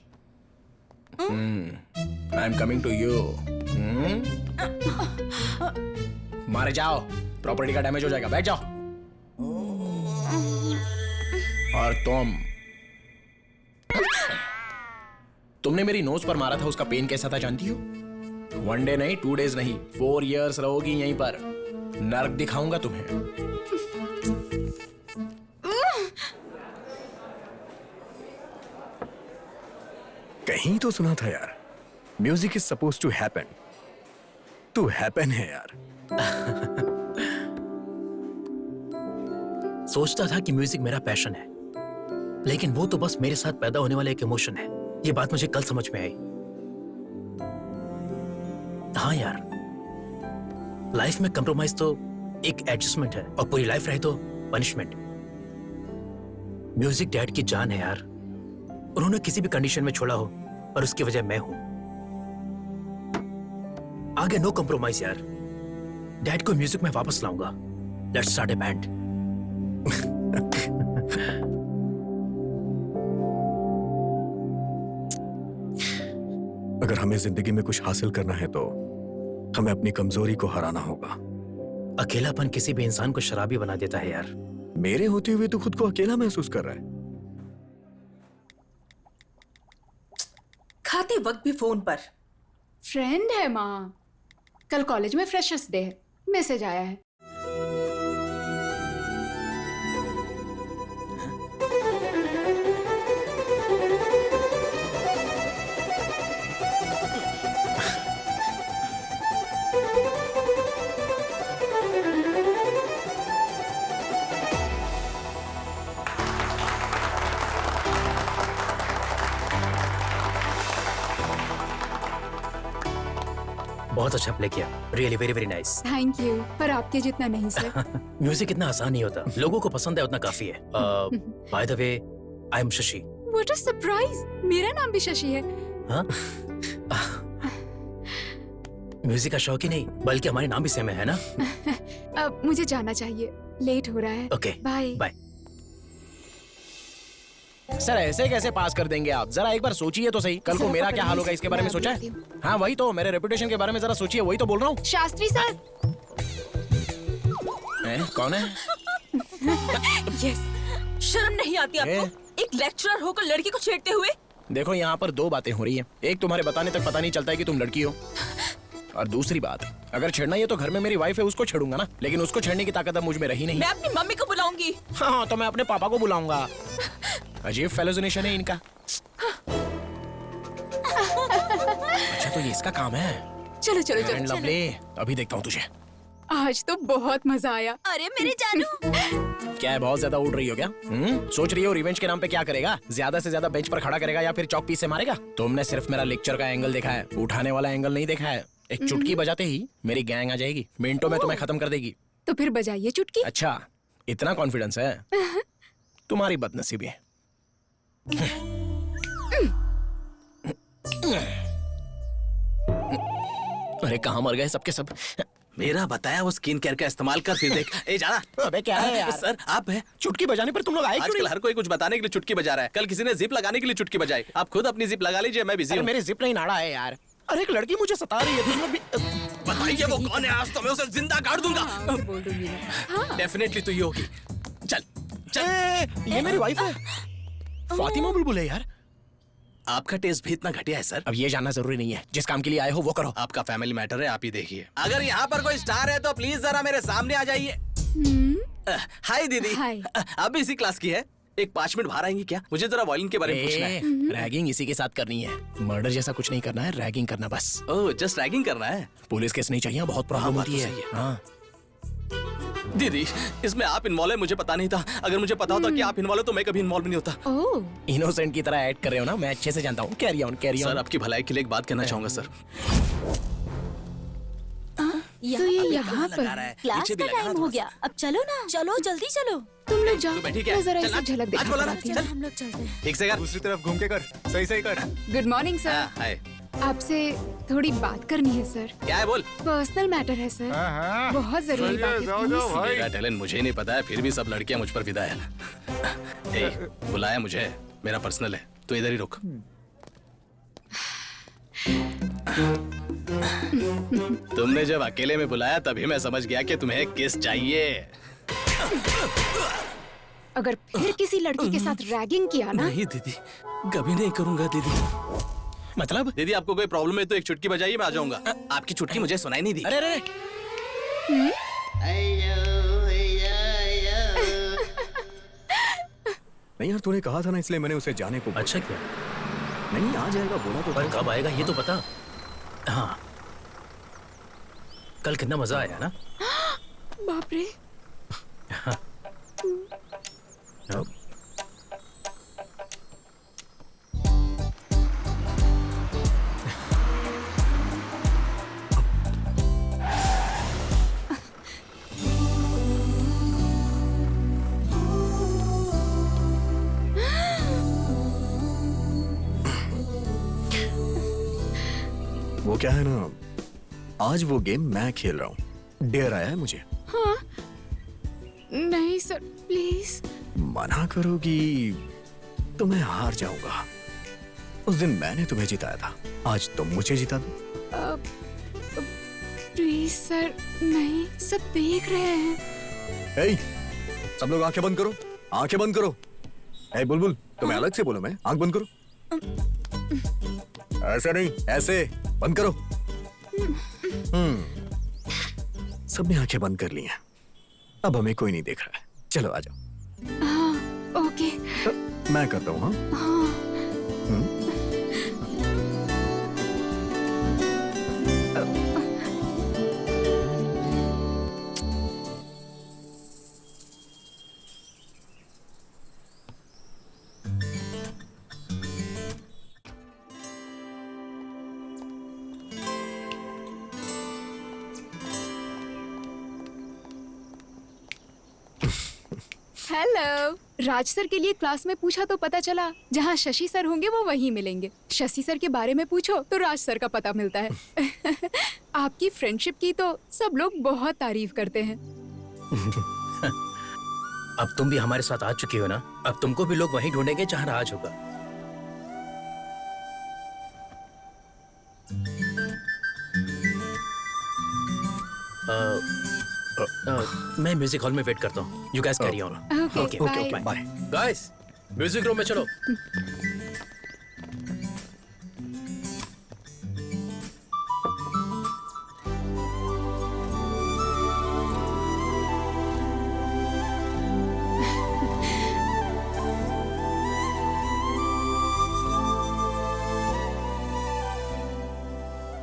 I am coming to you. मारे जाओ, प्रॉपर्टी का डैमेज हो जाएगा। बैठ जाओ। और तुमने मेरी नोज पर मारा था, उसका पेन कैसा था जानती हो? 1 डे नहीं, 2 डेज नहीं, 4 years रहोगी यहीं पर। नर्क दिखाऊंगा तुम्हें। कहीं तो सुना था यार, music is suppose to happen. तू हैपन है यार। सोचता था कि म्यूजिक मेरा पैशन है, लेकिन वो तो बस मेरे साथ पैदा होने वाला एक इमोशन है। ये बात मुझे कल समझ में आई। हाँ यार, लाइफ में कंप्रोमाइज तो एक एडजस्टमेंट है और पूरी लाइफ रहे तो पनिशमेंट। म्यूजिक डैड की जान है यार। उन्होंने किसी भी कंडीशन में छोड़ा हो और उसकी वजह मैं हूं। आगे नो कंप्रोमाइज यार। डैड को म्यूजिक में वापस लाऊंगा। Let's start A band. अगर हमें जिंदगी में कुछ हासिल करना है तो हमें अपनी कमजोरी को हराना होगा। अकेलापन किसी भी इंसान को शराबी बना देता है यार। मेरे होते हुए तो खुद को अकेला महसूस कर रहा है। खाते वक्त भी फोन पर। फ्रेंड है माँ। कल कॉलेज में फ्रेशर्स डे है, मैसेज आया है। बहुत अच्छा प्ले किया। Really very very nice. Thank you, पर आपके जितना नहीं सर। म्यूजिक इतना आसान नहीं होता। लोगों को पसंद है उतना काफी है। By the way, I am Shashi. What a surprise! मेरा नाम भी शशि है। हाँ? म्यूजिक का शौक ही नहीं बल्कि हमारे नाम भी सेम है ना? अब मुझे जाना चाहिए, लेट हो रहा है। Okay, bye bye. सर ऐसे कैसे पास कर देंगे आप? जरा एक बार सोचिए तो सही। कल को मेरा क्या हाल होगा इसके बारे में सोचा है? हाँ वही तो, मेरे रेपुटेशन के बारे में जरा सोचिए। वही तो बोल रहा हूँ। शास्त्री सर। कौन है? यस, शर्म नहीं आती आपको? एक लेक्चरर होकर लड़की को छेड़ते हुए। देखो यहाँ पर दो बातें हो रही हैं। एक, तुम्हारे बताने तक पता नहीं चलता है कि तुम लड़की हो, और दूसरी बात, अगर छेड़ना ही तो घर में मेरी वाइफ है उसको छेड़ूंगा ना, लेकिन उसको छेड़ने की ताकत अब मुझ में रही नहीं। मैं अपनी मम्मी को बुलाऊंगी। हाँ तो मैं अपने पापा को बुलाऊंगा। अजीब फेलोजिनेशन है इनका। अच्छा तो ये इसका काम है। चलो चलो चलो, चलो। लवली, अभी देखता हूँ तुझे। आज तो बहुत मजा आया। अरे मेरे जानू। क्या है, बहुत ज्यादा उड़ रही हो क्या? सोच रही हो रिवेंज के नाम पे क्या करेगा? ज्यादा से ज्यादा बेंच पर खड़ा करेगा या फिर चौक पीस से मारेगा? तुमने सिर्फ मेरा लेक्चर का एंगल देखा है, उठाने वाला एंगल नहीं देखा है। एक चुटकी बजाते ही मेरी गैंग आ जाएगी, मिनटों में तुम्हें खत्म कर देगी। तो फिर बजाइए चुटकी। अच्छा, इतना कॉन्फिडेंस है? तुम्हारी बदनसीबी है। अरे कहाँ मर गए सबके सब? मेरा बताया वो स्किन केयर का इस्तेमाल कर, फिर देख। ए जाना। अबे क्या है यार? सर आप है। चुटकी बजाने पर तुम लोग आए क्यों आजकल नहीं? हर कोई कुछ बताने के लिए चुटकी बजा रहा है। कल किसी ने जिप लगाने के लिए चुटकी बजाई। आप खुद अपनी जिप लगा लीजिए, मैं बिजी हूँ। मेरी जिप नहीं नाड़ा है यार। अरे एक लड़की मुझे सता रही है, तुम लोग भी बताइए वो कौन है? आज तो मैं उसे जिंदा गाड़ दूंगा। बोल दूंगी मैं। डेफिनेटली तो ये होगी। चल चल। ये मेरी वाइफ है, फातिमा बुलबुल है यार। आपका टेस्ट भी इतना घटिया है सर? अब ये जानना जरूरी नहीं है, जिस काम के लिए आए हो वो करो। आपका फैमिली मैटर है, आप ही देखिए। अगर यहाँ पर कोई स्टार है तो प्लीज जरा मेरे सामने आ जाइए। हाय दीदी। हाय। आप भी इसी क्लास की है? एक 5 मिनट बाहर आएंगी क्या? मुझे जरा वायलिन के बारे में पूछना है। रैगिंग इसी के साथ करनी है। मर्डर जैसा कुछ नहीं करना है, रैगिंग करना बस। ओह, जस्ट रैगिंग करना है? पुलिस केस नहीं चाहिए, बहुत प्रॉब्लम बात होती तो है। सही है। हाँ। दीदी, इसमें आप इन्वॉल्व है मुझे पता नहीं था। अगर मुझे पता होता कि आप इन्वॉल्व है तो मैं कभी इन्वॉल्व नहीं होता। ओह, इनोसेंट की तरह ऐड कर रहे हो ना, मैं अच्छे से जानता हूँ। Carry on, carry on. Sir आपकी भलाई के लिए एक बात कहना चाहूंगा सर। तो ये यहाँ पर क्लास का टाइम हो गया, अब चलो ना। चलो जल्दी चलो। तुम लोग जाओ, बैठी क्या? मैं जरा चल, इसे आज- झलक आज देखना बोला ना, चाहती हूँ। चल। हम लोग चलते हैं। ठीक से कर। दूसरी तरफ घूम के कर, सही सही कर। Good morning sir. हाय। आपसे थोड़ी बात करनी है सर। क्या है बोल? पर्सनल मैटर है सर। बहुत जरूरी बात है, please। मेरा टैलेंट मुझे ही नहीं पता है, फिर भी सब लड़कियां मुझ पर फिदा है। ए, बुलाया मुझे, मेरा पर्सनल है, तो इधर ही रुक। तुमने जब अकेले में बुलाया तभी मैं समझ गया कि तुम्हें किस चाहिए। अगर फिर किसी लड़की के साथ रैगिंग किया ना। नहीं दीदी, कभी नहीं करूंगा दीदी। मतलब? दीदी आपको कोई प्रॉब्लम है तो एक चुटकी बजाइए, मैं आ जाऊंगा। आपकी चुटकी मुझे सुनाई नहीं दी। अरे अरे नहीं यार, तूने कहा था ना, इसलिए मैंने उसे जाने को बोला। अच्छा क्या? नहीं आ जाएगा बोला तो पर कब आएगा ये तो पता। हाँ, कल कितना मजा आया ना? बाप रे। वो क्या है ना, आज वो गेम मैं खेल रहा हूँ। डेयर आया है मुझे। हाँ? नहीं सर, प्लीज। मना करोगी तो मैं हार जाऊंगा। उस दिन मैंने तुम्हें जिताया था, आज तुम मुझे जिता दो। प्लीज सर, नहीं, सब देख रहे हैं। ए, सब लोग आंखें बंद करो, आंखें बंद करो। ए बुलबुल, तुम्हें अलग से बोलो, मैं आंख बंद करो। ऐसे नहीं, ऐसे बंद करो। सबने आंखें बंद कर ली हैं। अब हमें कोई नहीं देख रहा है। चलो आ जाओ। हाँ, ओके। मैं करता हूँ। हाँ। हेलो। राज सर के लिए क्लास में पूछा तो पता चला जहाँ शशि सर होंगे वो वहीं मिलेंगे। शशि सर के बारे में पूछो तो राज सर का पता मिलता है। आपकी फ्रेंडशिप की तो सब लोग बहुत तारीफ करते हैं। अब तुम भी हमारे साथ आ चुकी हो ना, अब तुमको भी लोग वहीं ढूंढेंगे जहाँ राज होगा। मैं म्यूजिक हॉल में वेट करता हूँ। You guys carry on. Okay, bye. Guys, music room में चलो।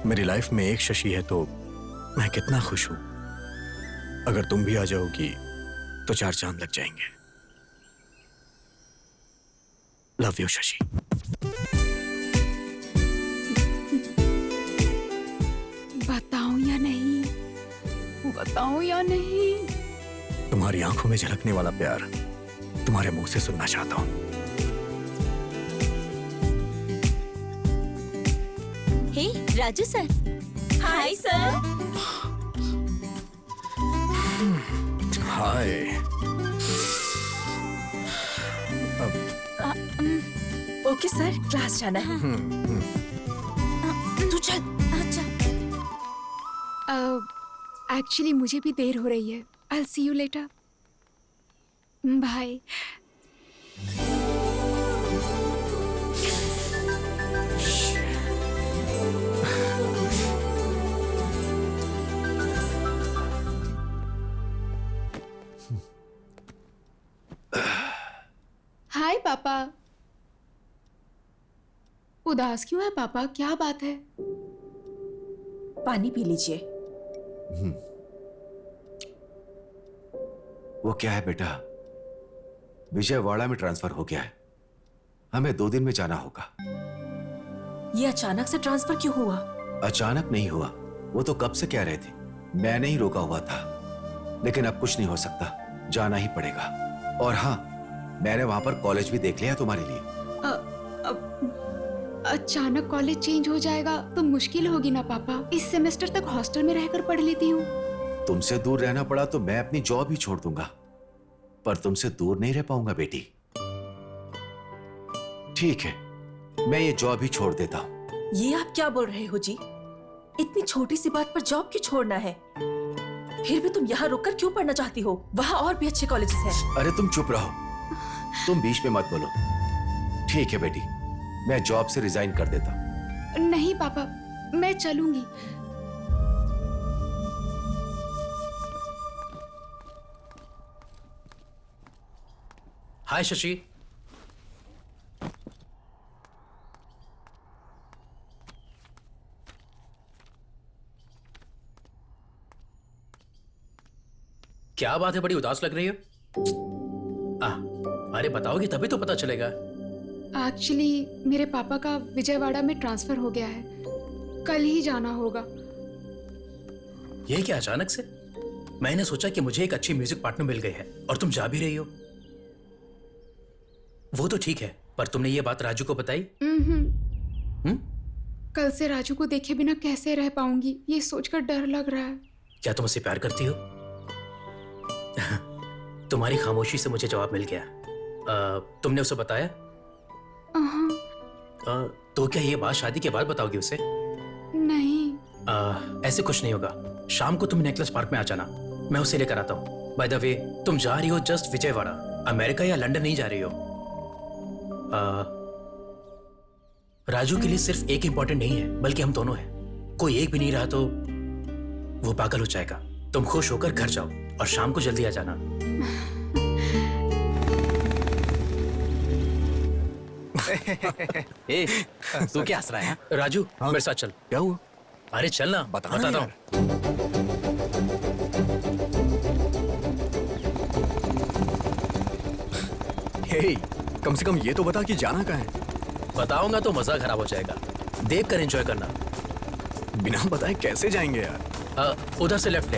मेरी लाइफ में एक शशि है तो मैं कितना खुश हूं। अगर तुम भी आ जाओगी तो 4 चांद लग जाएंगे। Love you Shashi. बताऊं या नहीं? बताऊं या नहीं? तुम्हारी आंखों में झलकने वाला प्यार तुम्हारे मुंह से सुनना चाहता हूं। Hey Raju sir. Hi sir. Hi. Okay sir, class जाना है। तू चल। अच्छा। एक्चुअली मुझे भी देर हो रही है। I'll see you later. Bye. Hi papa. उदास क्यों है पापा? क्या बात है? पानी पी लीजिए। वो क्या है बेटा, विजयवाड़ा में ट्रांसफर हो गया है। हमें 2 दिन में जाना होगा। ये अचानक से ट्रांसफर क्यों हुआ? अचानक नहीं हुआ, वो तो कब से कह रहे थे। मैंने ही रोका हुआ था, लेकिन अब कुछ नहीं हो सकता, जाना ही पड़ेगा। और हाँ, मैंने वहां पर कॉलेज भी देख लिया तुम्हारे लिए। अचानक कॉलेज चेंज हो जाएगा तो मुश्किल होगी ना पापा। इस सेमेस्टर तक हॉस्टल में रहकर पढ़ लेती हूँ। तुमसे दूर रहना पड़ा तो मैं अपनी जॉब ही छोड़ दूंगा, पर तुमसे दूर नहीं रह पाऊंगा बेटी। ठीक है, मैं ये जॉब ही छोड़ देता हूँ। ये आप क्या बोल रहे हो जी? इतनी छोटी सी बात पर जॉब क्यों छोड़ना है? फिर भी तुम यहाँ रुककर क्यों पढ़ना चाहती हो? वहाँ और भी अच्छे कॉलेजेस हैं। अरे तुम चुप रहो, तुम बीच में मत बोलो। ठीक है बेटी, मैं जॉब से रिजाइन कर देता हूँ। नहीं पापा, मैं चलूंगी। हाय शशि। क्या बात है, बड़ी उदास लग रही हो? अरे बताओगी तभी तो पता चलेगा। एक्चुअली मेरे पापा का विजयवाड़ा में ट्रांसफर हो गया है, कल ही जाना होगा। ये क्या अचानक से? मैंने सोचा कि मुझे एक अच्छी म्यूजिक पार्टनर मिल गई है और तुम जा भी रही हो। वो तो ठीक है, पर तुमने ये बात राजू को बताई? कल से राजू को देखे बिना कैसे रह पाऊंगी, ये सोचकर डर लग रहा है। क्या तुम उससे प्यार करती हो? तुम्हारी खामोशी से मुझे जवाब मिल गया। तुमने उसे बताया? तो क्या ये बात शादी के बाद बताओगी उसे? नहीं। ऐसे कुछ नहीं होगा। शाम को तुम नेकलेस पार्क में आ जाना, मैं उसे लेकर आता हूँ। बाय द वे, तुम जा रही हो जस्ट विजयवाड़ा, अमेरिका या लंदन नहीं जा रही हो। राजू के लिए सिर्फ एक इंपॉर्टेंट नहीं है, बल्कि हम दोनों हैं। कोई एक भी नहीं रहा तो वो पागल हो जाएगा। तुम खुश होकर घर जाओ और शाम को जल्दी आ जाना। ए, तू क्या हंस रहा है? राजू, मेरे साथ चल। क्या हुआ? अरे चल ना, बताता हूँ। हे, कम से कम ये तो बता कि जाना कहाँ है? बताऊंगा तो मजा खराब हो जाएगा। देख कर एंजॉय करना। बिना बताए कैसे जाएंगे यार? उधर से लेफ्ट ले।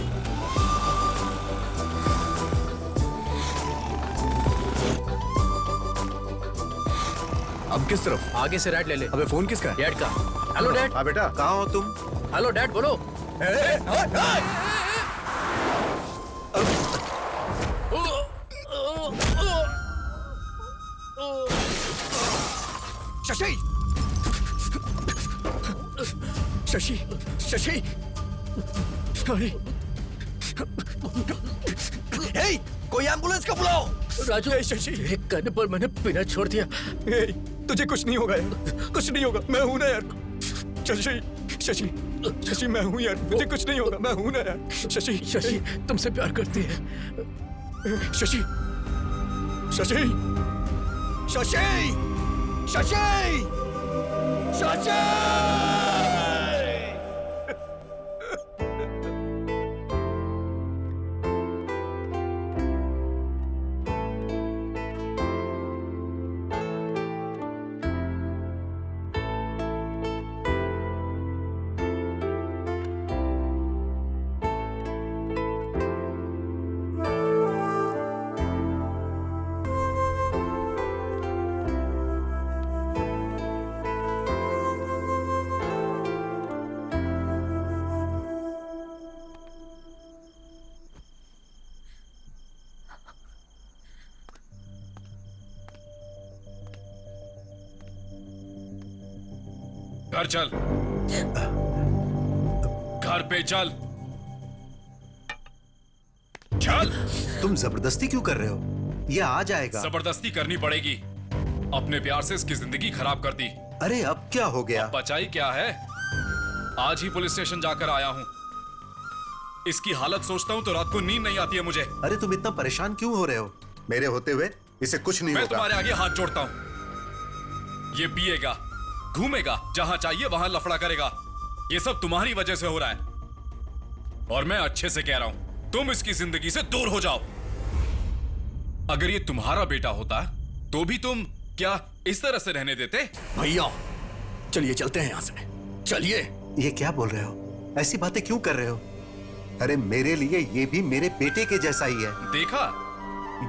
अब किस तरफ? आगे से राइट ले ले। अबे फोन किसका है? डैड का। Hello dad. हाँ बेटा, कहाँ हो तुम? हेलो डैड, बोलो। शशि! शशि! शशि! अरे! हे! कोई एम्बुलेंस को बुलाओ! राजू, शशि, एक करने पर मैंने पीना छोड़ दिया। तुझे कुछ नहीं होगा यार, कुछ नहीं होगा। मैं हूं ना यार। शशि! शशि! शशि, मैं हूं यार, मुझे कुछ नहीं होगा। मैं हूं ना यार। शशि! शशि, तुमसे प्यार करती है। शशि! शशि! शशि! शशि! शशि! घर चल, घर पे चल, चल। तुम जबरदस्ती क्यों कर रहे हो? ये आ जाएगा। जबरदस्ती करनी पड़ेगी। अपने प्यार से इसकी जिंदगी खराब कर दी। अरे अब क्या हो गया? बचाई क्या है? आज ही पुलिस स्टेशन जाकर आया हूँ। इसकी हालत सोचता हूँ तो रात को नींद नहीं आती है मुझे। अरे तुम इतना परेशान क्यों हो रहे हो? मेरे होते हुए इसे कुछ नहीं होगा। मैं तुम्हारे आगे हाथ जोड़ता हूँ। ये पिएगा, घूमेगा, जहां चाहिए वहां लफड़ा करेगा। ये सब तुम्हारी वजह से हो रहा है। और मैं अच्छे से कह रहा हूं, तुम इसकी जिंदगी से दूर हो जाओ। अगर ये तुम्हारा बेटा होता तो भी तुम क्या इस तरह से रहने देते? भैया, चलिए चलते हैं यहां से। चलिए। ये क्या बोल रहे हो? ऐसी बातें क्यों कर रहे हो? अरे मेरे लिए ये भी मेरे बेटे के जैसा ही है। देखा,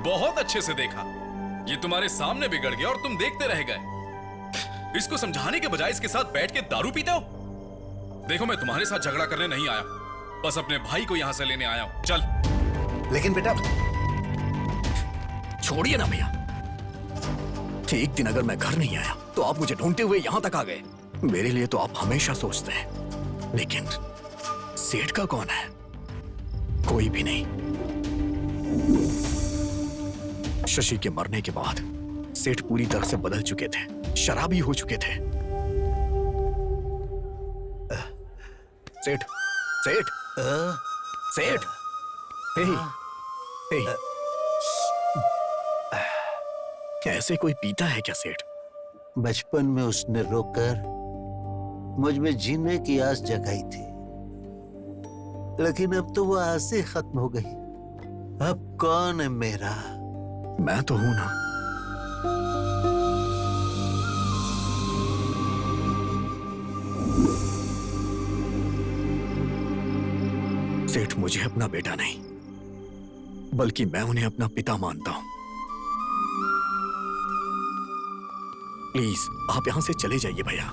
बहुत अच्छे से देखा। ये तुम्हारे सामने बिगड़ गया और तुम देखते रह गए। इसको समझाने के बजाय इसके साथ बैठ के दारू पीते हो। देखो, मैं तुम्हारे साथ झगड़ा करने नहीं आया, बस अपने भाई को यहां से लेने आया हूं। चल। लेकिन बेटा, छोड़िए ना भैया। एक दिन अगर मैं घर नहीं आया तो आप मुझे ढूंढते हुए यहां तक आ गए। मेरे लिए तो आप हमेशा सोचते हैं, लेकिन सेठ का कौन है? कोई भी नहीं। शशि के मरने के बाद सेठ पूरी तरह से बदल चुके थे, शराबी हो चुके थे। सेठ, सेठ, सेठ, ऐसे कोई पीता है क्या सेठ? बचपन में उसने रोकर मुझ में जीने की आस जगाई थी, लेकिन अब तो वो आस ही खत्म हो गई। अब कौन है मेरा? मैं तो हूं ना। सेठ मुझे अपना बेटा नहीं, बल्कि मैं उन्हें अपना पिता मानता हूं। प्लीज आप यहां से चले जाइए भैया।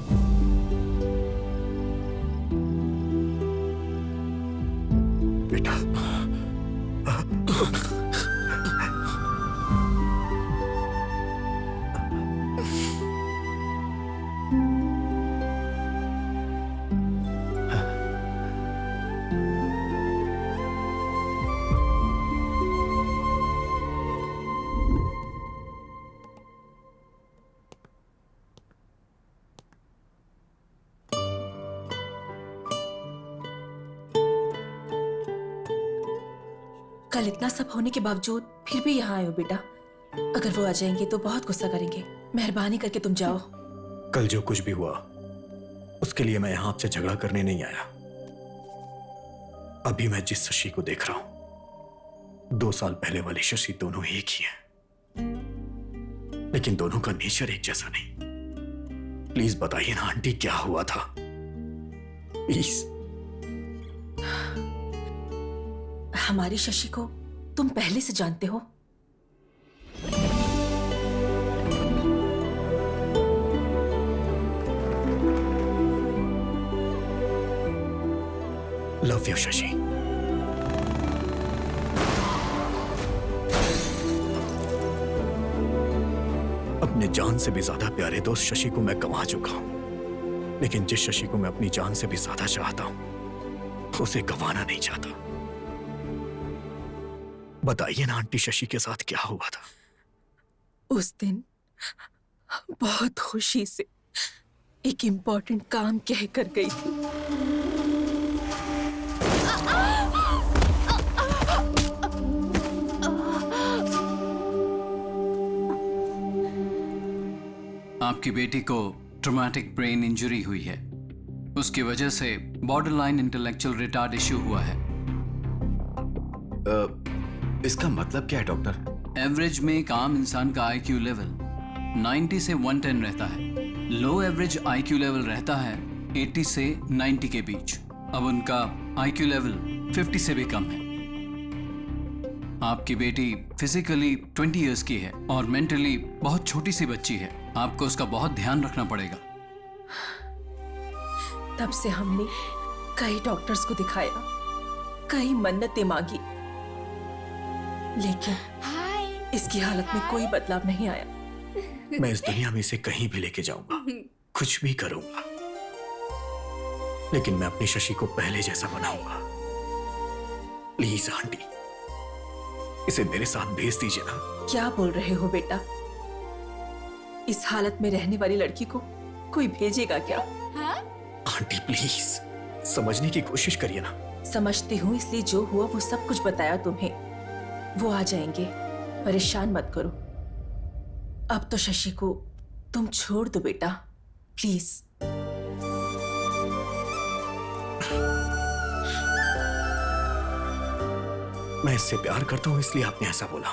कल इतना सब होने के बावजूद फिर भी यहाँ आए हो बेटा। अगर वो आ जाएंगे तो बहुत गुस्सा करेंगे। मेहरबानी करके तुम जाओ। कल जो कुछ भी हुआ उसके लिए मैं यहां आपसे झगड़ा करने नहीं आया। अभी मैं जिस शशि को देख रहा हूं 2 साल पहले वाली शशि दोनों एक ही हैं, लेकिन दोनों का नेचर एक जैसा नहीं। प्लीज बताइए ना आंटी क्या हुआ था, प्लीज। हमारी शशि को तुम पहले से जानते हो। Love you Shashi. अपने जान से भी ज्यादा प्यारे दोस्त शशि को मैं कमा चुका हूं, लेकिन जिस शशि को मैं अपनी जान से भी ज्यादा चाहता हूं उसे गंवाना नहीं चाहता। बताइए ना आंटी शशि के साथ क्या हुआ था? उस दिन बहुत खुशी से एक इम्पोर्टेंट काम कह कर गई थी। आपकी बेटी को ट्रॉमेटिक ब्रेन इंजरी हुई है। उसकी वजह से बॉर्डरलाइन इंटेलेक्चुअल रिटार्ड इश्यू हुआ है। इसका मतलब क्या है डॉक्टर? एवरेज में एक आम इंसान का आईक्यू लेवल 90 से 110 रहता है। लो एवरेज आईक्यू लेवल रहता है 80 से 90 के बीच। अब उनका आईक्यू लेवल 50 से भी कम है। आपकी बेटी फिजिकली 20 इयर्स की है और मेंटली बहुत छोटी सी बच्ची है। आपको उसका बहुत ध्यान रखना पड़ेगा। तब से हमने कई डॉक्टर्स को दिखाया, कई मन्नतें मांगी, लेकिन इसकी हालत में कोई बदलाव नहीं आया। मैं इस दुनिया में इसे कहीं भी लेके जाऊंगा, कुछ भी करूंगा, लेकिन मैं अपनी शशि को पहले जैसा बनाऊंगा। प्लीज आंटी, इसे मेरे साथ भेज दीजिए ना। क्या बोल रहे हो बेटा? इस हालत में रहने वाली लड़की को कोई भेजेगा क्या? आंटी प्लीज समझने की कोशिश करिए ना। समझती हूँ, इसलिए जो हुआ वो सब कुछ बताया तुम्हें। वो आ जाएंगे, परेशान मत करो। अब तो शशि को तुम छोड़ दो बेटा, प्लीज। मैं इससे प्यार करता हूं इसलिए आपने ऐसा बोला।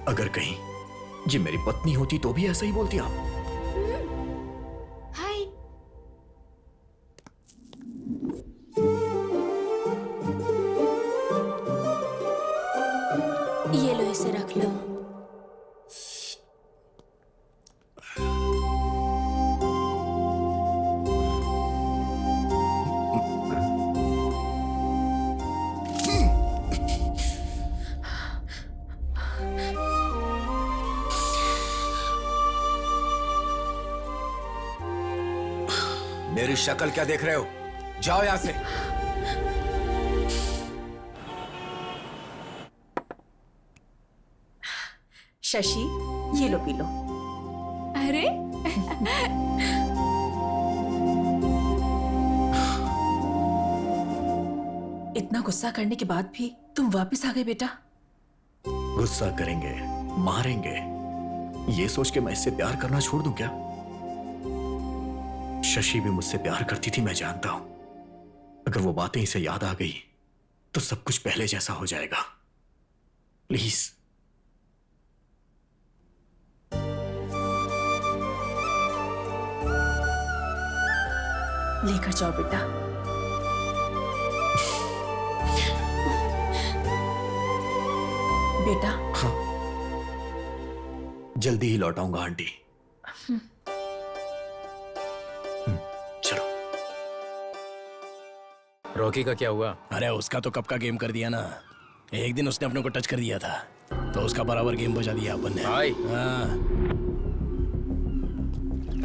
अगर कहीं ये मेरी पत्नी होती तो भी ऐसा ही बोलती आप। हाय। ये लो, इसे रख लो। मेरी शक्ल क्या देख रहे हो? जाओ यहां से। शशि, ये लो, पी लो। अरे इतना गुस्सा करने के बाद भी तुम वापस आ गए बेटा। गुस्सा करेंगे, मारेंगे, ये सोच के मैं इससे प्यार करना छोड़ दूं क्या? शशि भी मुझसे प्यार करती थी, मैं जानता हूं। अगर वो बातें इसे याद आ गई तो सब कुछ पहले जैसा हो जाएगा। प्लीज। लेकर जाओ बेटा। बेटा। हाँ, जल्दी ही लौट आऊंगा आंटी। चलो। रॉकी का क्या हुआ? अरे उसका तो कब का गेम कर दिया ना। एक दिन उसने अपने को टच कर दिया था तो उसका बराबर गेम बजा दिया अपन ने। हाँ।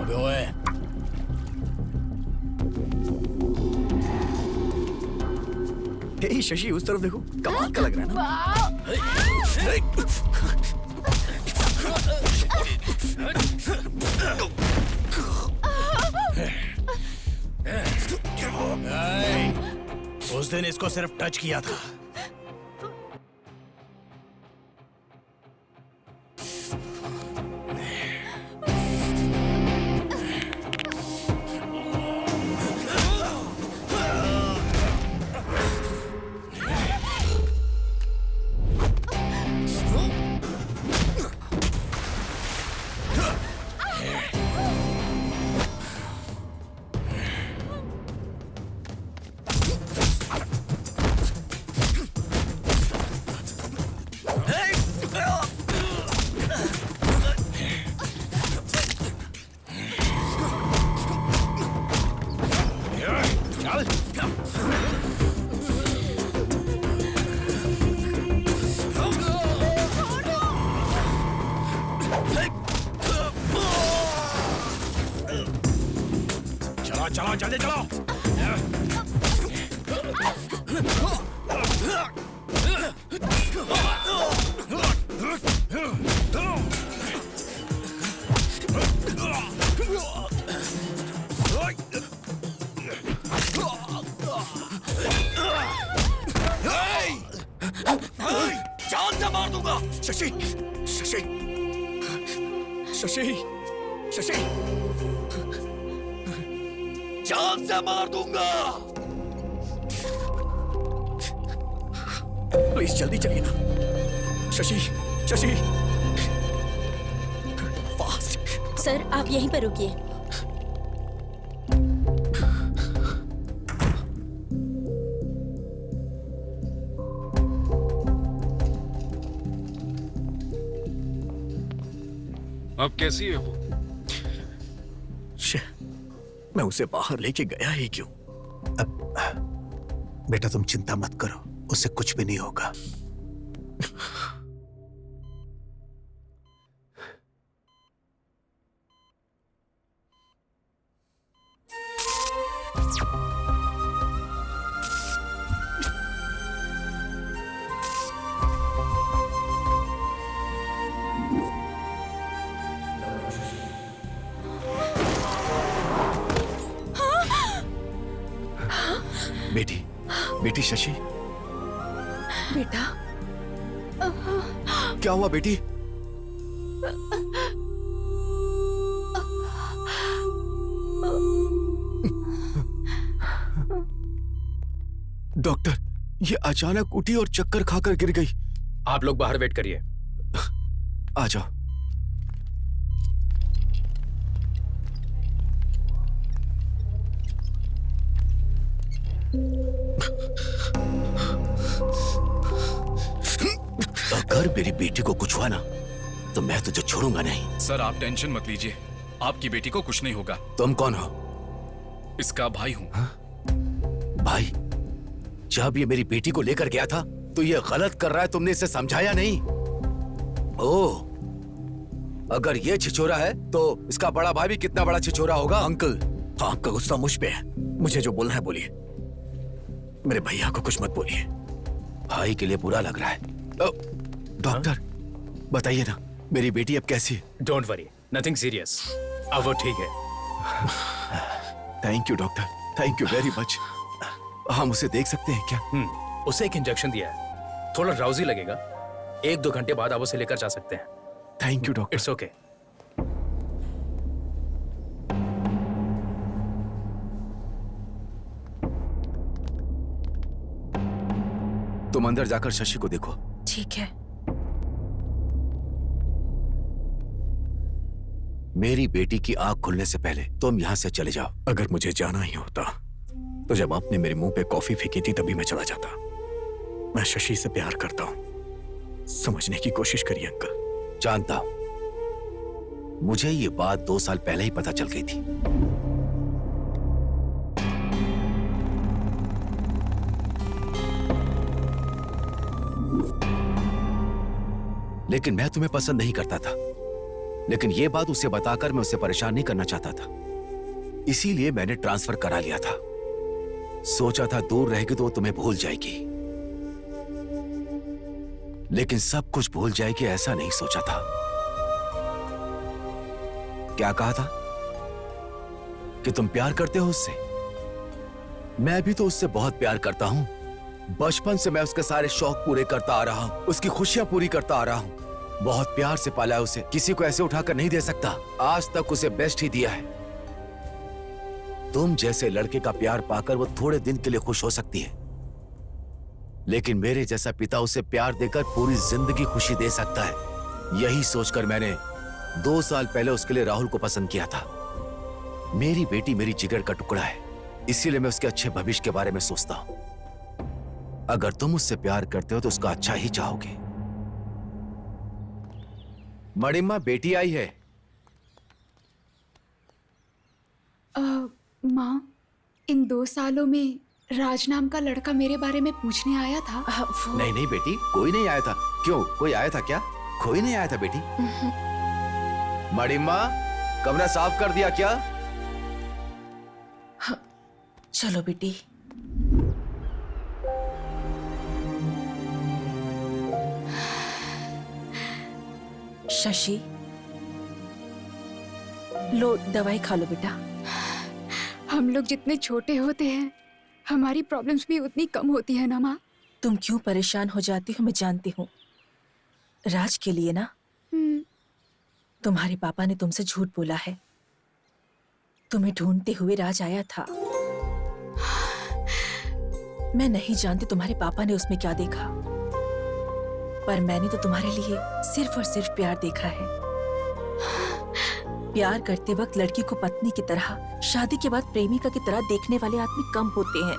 अबे ओए, हे शशि, उस तरफ देखो, कमाल का लग रहा है ना? उस दिन इसको सिर्फ टच किया था, चलाओ, जल्दी चलाओ। जान से मार दूंगा। शशि, शशि, शशि, शशि, जान से मार दूंगा। प्लीज जल्दी चलिए ना। शशि, शशि, फास्ट। सर आप यहीं पर रुकिए। अब कैसी है वो? मैं उसे बाहर लेके गया ही क्यों? बेटा तुम चिंता मत करो, उसे कुछ भी नहीं होगा। बेटी, बेटी शशि, बेटा क्या हुआ बेटी? डॉक्टर, ये अचानक उठी और चक्कर खाकर गिर गई। आप लोग बाहर वेट करिए। आ जाओ। अगर मेरी बेटी को कुछ हुआ ना तो मैं तुझे छोड़ूंगा नहीं। सर आप टेंशन मत लीजिए, आपकी बेटी को कुछ नहीं होगा। तुम कौन हो? इसका भाई हूँ। भाई? जब ये मेरी बेटी को लेकर गया था तो ये गलत कर रहा है, तुमने इसे समझाया नहीं? ओह, अगर ये छिछोरा है तो इसका बड़ा भाई भी कितना बड़ा छिछोरा होगा। अंकल, आपका गुस्सा मुझ पे है। मुझे जो बोलना है बोलिए। मेरे भैया को कुछ मत बोलिए। भाई के लिए बुरा लग रहा है। डॉक्टर बताइए ना, मेरी बेटी अब कैसी है? Don't worry, nothing serious. अब वो ठीक है। Thank you doctor, thank you very much. हम उसे देख सकते हैं क्या? उसे एक इंजेक्शन दिया है, थोड़ा ड्राउजी लगेगा। 1-2 घंटे बाद आप उसे लेकर जा सकते हैं। Thank you doctor. It's okay. तुम अंदर जाकर शशि को देखो। ठीक है। मेरी बेटी की आंख खुलने से पहले तुम यहाँ से चले जाओ। अगर मुझे जाना ही होता तो जब आपने मेरे मुंह पे कॉफी फेंकी थी तभी मैं चला जाता। मैं शशि से प्यार करता हूँ, समझने की कोशिश करिए अंकल। जानता हूं, मुझे ये बात 2 साल पहले ही पता चल गई थी। लेकिन मैं तुम्हें पसंद नहीं करता था। लेकिन ये बात उसे बताकर मैं उसे परेशान नहीं करना चाहता था, इसीलिए मैंने ट्रांसफर करा लिया था। सोचा था दूर रहेगी तो वो तुम्हें भूल जाएगी, लेकिन सब कुछ भूल जाएगी ऐसा नहीं सोचा था। क्या कहा था कि तुम प्यार करते हो उससे? मैं भी तो उससे बहुत प्यार करता हूं। बचपन से मैं उसके सारे शौक पूरे करता आ रहा हूं, उसकी खुशियां पूरी करता आ रहा हूं। बहुत प्यार से पाला है उसे, किसी को ऐसे उठाकर नहीं दे सकता। आज तक उसे बेस्ट ही दिया है। तुम जैसे लड़के का प्यार पाकर वो थोड़े दिन के लिए खुश हो सकती है, लेकिन मेरे जैसा पिता उसे प्यार देकर पूरी जिंदगी खुशी दे सकता है। यही सोचकर मैंने 2 साल पहले उसके लिए राहुल को पसंद किया था। मेरी बेटी मेरी जिगर का टुकड़ा है, इसीलिए मैं उसके अच्छे भविष्य के बारे में सोचता हूं। अगर तुम उससे प्यार करते हो तो उसका अच्छा ही चाहोगे। मणिम्मा, बेटी आई है। माँ, इन 2 सालों में राज नाम का लड़का मेरे बारे में पूछने आया था। नहीं नहीं बेटी, कोई नहीं आया था। क्यों, कोई आया था क्या? कोई नहीं आया था बेटी। मणिम्मा, कमरा साफ कर दिया क्या? चलो बेटी। शशि, लो दवाई खा लो बेटा। हम लोग जितने छोटे होते हैं हमारी प्रॉब्लम्स भी उतनी कम होती है ना माँ। तुम क्यों परेशान हो जाती हो मैं जानती हूँ। राज के लिए ना। तुम्हारे पापा ने तुमसे झूठ बोला है। तुम्हें ढूंढते हुए राज आया था। मैं नहीं जानती तुम्हारे पापा ने उसमें क्या देखा, पर मैंने तो तुम्हारे लिए सिर्फ और सिर्फ प्यार देखा है। प्यार करते वक्त लड़की को पत्नी की तरह, शादी के बाद प्रेमिका की तरह देखने वाले आदमी कम होते हैं,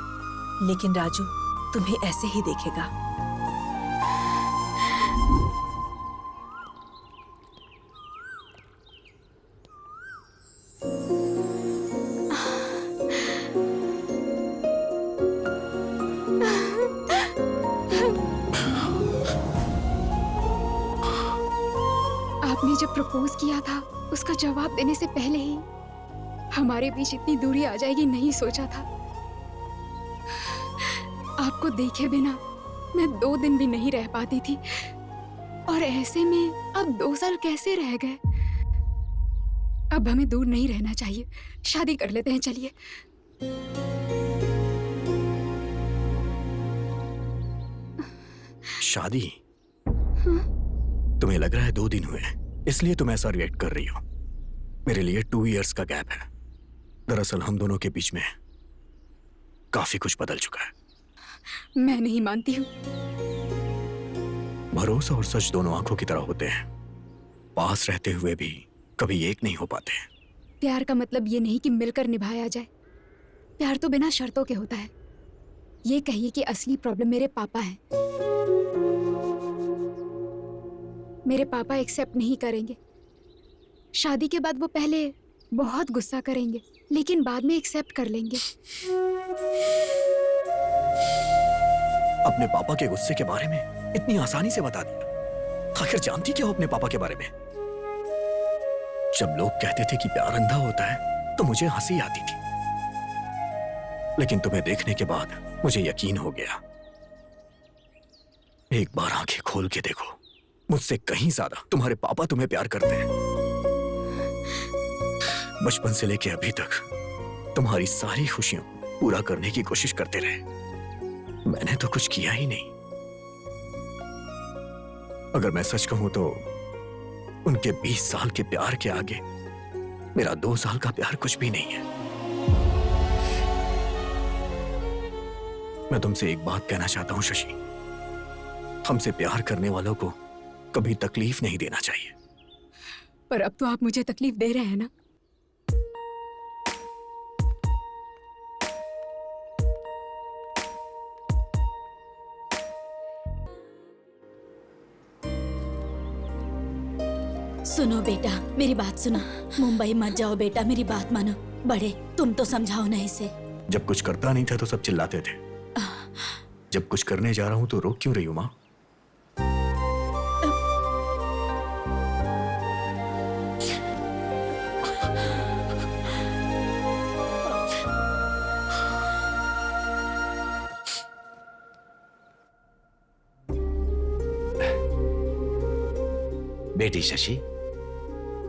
लेकिन राजू तुम्हें ऐसे ही देखेगा। आपने जब प्रपोज किया था उसका जवाब देने से पहले ही हमारे बीच इतनी दूरी आ जाएगी नहीं सोचा था। आपको देखे बिना मैं 2 दिन भी नहीं रह पाती थी, और ऐसे में अब 2 साल कैसे रह गए। अब हमें दूर नहीं रहना चाहिए, शादी कर लेते हैं चलिए। शादी? तुम्हें लग रहा है 2 दिन हुए हैं, इसलिए तुम ऐसा रिएक्ट कर रही हो। मेरे लिए 2 इयर्स का गैप है। दरअसल हम दोनों के बीच में काफी कुछ बदल चुका है। मैं नहीं मानती हूँ। भरोसा और सच दोनों आंखों की तरह होते हैं, पास रहते हुए भी कभी एक नहीं हो पाते। प्यार का मतलब ये नहीं कि मिलकर निभाया जाए। प्यार तो बिना शर्तों के होता है। ये कहिए कि असली प्रॉब्लम मेरे पापा हैं। मेरे पापा एक्सेप्ट नहीं करेंगे। शादी के बाद वो पहले बहुत गुस्सा करेंगे, लेकिन बाद में एक्सेप्ट कर लेंगे। अपने पापा के गुस्से के बारे में इतनी आसानी से बता दिया। आखिर जानती क्या हो अपने पापा के बारे में? जब लोग कहते थे कि प्यार अंधा होता है तो मुझे हंसी आती थी, लेकिन तुम्हें देखने के बाद मुझे यकीन हो गया। एक बार आंखें खोल के देखो, मुझसे कहीं ज्यादा तुम्हारे पापा तुम्हें प्यार करते हैं। बचपन से लेके अभी तक तुम्हारी सारी खुशियों को पूरा करने की कोशिश करते रहे। मैंने तो कुछ किया ही नहीं। अगर मैं सच कहूं तो उनके 20 साल के प्यार के आगे मेरा 2 साल का प्यार कुछ भी नहीं है। मैं तुमसे एक बात कहना चाहता हूं शशि, हमसे प्यार करने वालों को कभी तकलीफ नहीं देना चाहिए। पर अब तो आप मुझे तकलीफ दे रहे हैं ना। सुनो बेटा, मेरी बात सुनो। मुंबई मत जाओ बेटा, मेरी बात मानो। बड़े, तुम तो समझाओ ना इसे। जब कुछ करता नहीं था तो सब चिल्लाते थे। जब कुछ करने जा रहा हूं तो रोक क्यों रही हो मां? बेटी शशि,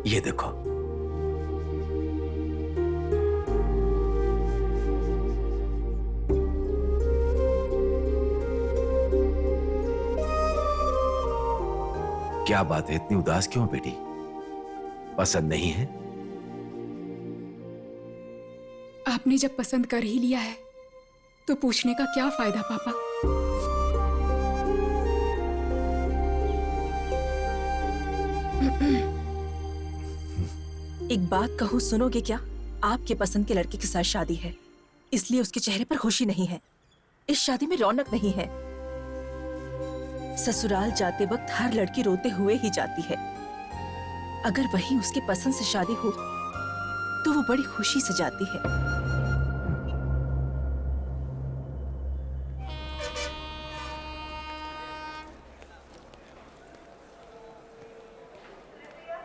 ये देखो। क्या बात है, इतनी उदास क्यों बेटी? पसंद नहीं है? आपने जब पसंद कर ही लिया है तो पूछने का क्या फायदा पापा? एक बात कहूँ, सुनोगे क्या? आपके पसंद के लड़के के साथ शादी है, इसलिए उसके चेहरे पर खुशी नहीं है। इस शादी में रौनक नहीं है। ससुराल जाते वक्त हर लड़की रोते हुए ही जाती है। अगर वही उसके पसंद से शादी हो तो वो बड़ी खुशी से जाती है।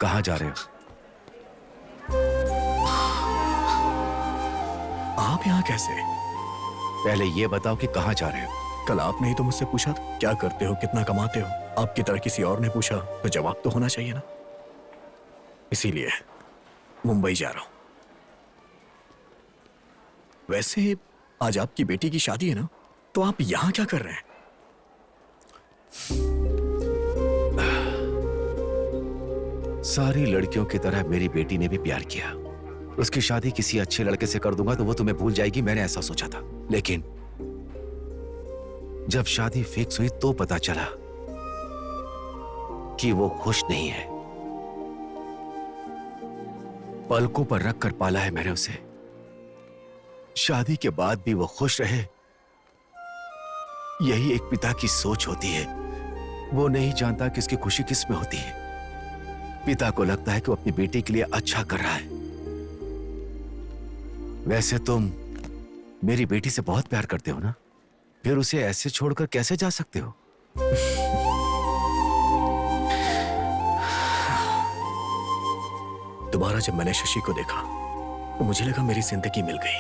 कहाँ जा रहे हो? आप यहाँ कैसे? पहले ये बताओ कि कहाँ जा रहे हो? कल आपने ही तो मुझसे पूछा था क्या करते हो, कितना कमाते हो। आपकी तरह किसी और ने पूछा तो जवाब तो होना चाहिए ना, इसीलिए मुंबई जा रहा हूं। वैसे आज आपकी बेटी की शादी है ना, तो आप यहां क्या कर रहे हैं? सारी लड़कियों की तरह मेरी बेटी ने भी प्यार किया। उसकी शादी किसी अच्छे लड़के से कर दूंगा तो वो तुम्हें भूल जाएगी, मैंने ऐसा सोचा था। लेकिन जब शादी फिक्स हुई तो पता चला कि वो खुश नहीं है। पलकों पर रख कर पाला है मैंने उसे। शादी के बाद भी वो खुश रहे, यही एक पिता की सोच होती है। वो नहीं जानता कि इसकी खुशी किस में होती है। पिता को लगता है कि वो अपनी बेटी के लिए अच्छा कर रहा है। वैसे तुम मेरी बेटी से बहुत प्यार करते हो ना, फिर उसे ऐसे छोड़कर कैसे जा सकते हो? दोबारा जब मैंने शशि को देखा तो मुझे लगा मेरी जिंदगी मिल गई।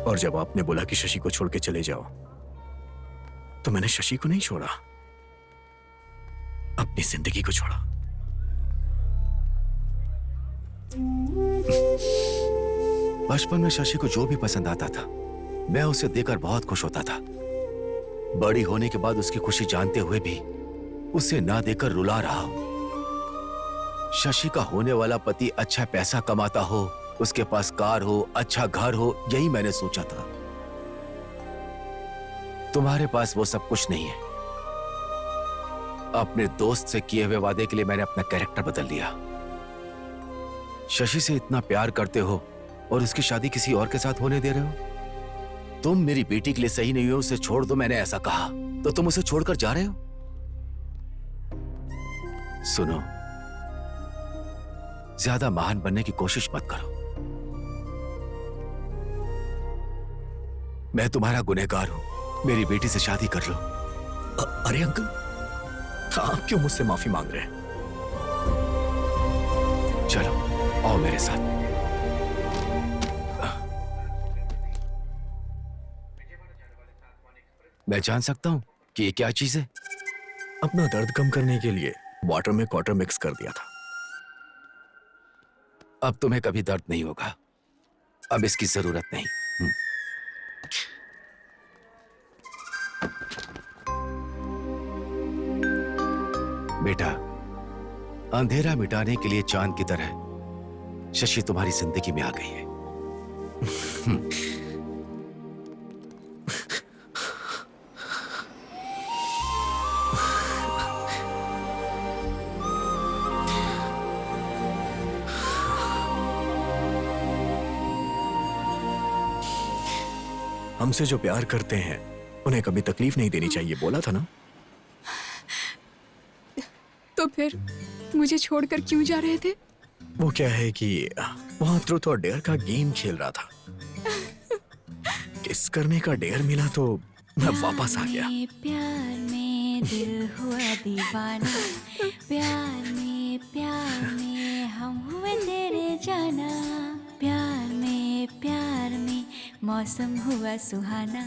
और जब आपने बोला कि शशि को छोड़ के चले जाओ, तो मैंने शशि को नहीं छोड़ा, अपनी जिंदगी को छोड़ा। बचपन में शशि को जो भी पसंद आता था मैं उसे देकर बहुत खुश होता था। बड़ी होने के बाद उसकी खुशी जानते हुए भी उसे ना देकर रुला रहा हूं। शशि का होने वाला पति अच्छा पैसा कमाता हो, उसके पास कार हो, अच्छा घर हो, यही मैंने सोचा था। तुम्हारे पास वो सब कुछ नहीं है। अपने दोस्त से किए हुए वादे के लिए मैंने अपना कैरेक्टर बदल लिया। शशि से इतना प्यार करते हो और उसकी शादी किसी और के साथ होने दे रहे हो? तुम मेरी बेटी के लिए सही नहीं हो, उसे छोड़ दो, मैंने ऐसा कहा, तो तुम उसे छोड़कर जा रहे हो? सुनो, ज्यादा महान बनने की कोशिश मत करो। मैं तुम्हारा गुनहगार हूं, मेरी बेटी से शादी कर लो। अरे अंकल, आप क्यों मुझसे माफी मांग रहे हैं? चलो आओ मेरे साथ। मैं जान सकता हूं कि ये क्या चीज है? अपना दर्द कम करने के लिए वाटर में क्वार्टर मिक्स कर दिया था। अब तुम्हें कभी दर्द नहीं होगा, अब इसकी जरूरत नहीं। बेटा, अंधेरा मिटाने के लिए चांद की तरह शशि तुम्हारी जिंदगी में आ गई है। हमसे जो प्यार करते हैं उन्हें कभी तकलीफ नहीं देनी चाहिए, बोला था ना। तो फिर मुझे छोड़कर क्यों जा रहे थे? वो क्या है कि वहां ट्रूथ और डेयर का गेम खेल रहा था। किस करने का डेयर मिला तो मैं वापस आ गया। प्यार में दिल हुआ दीवाना, प्यार में हम हुए तेरे जाना, प्यार में मौसम हुआ सुहाना।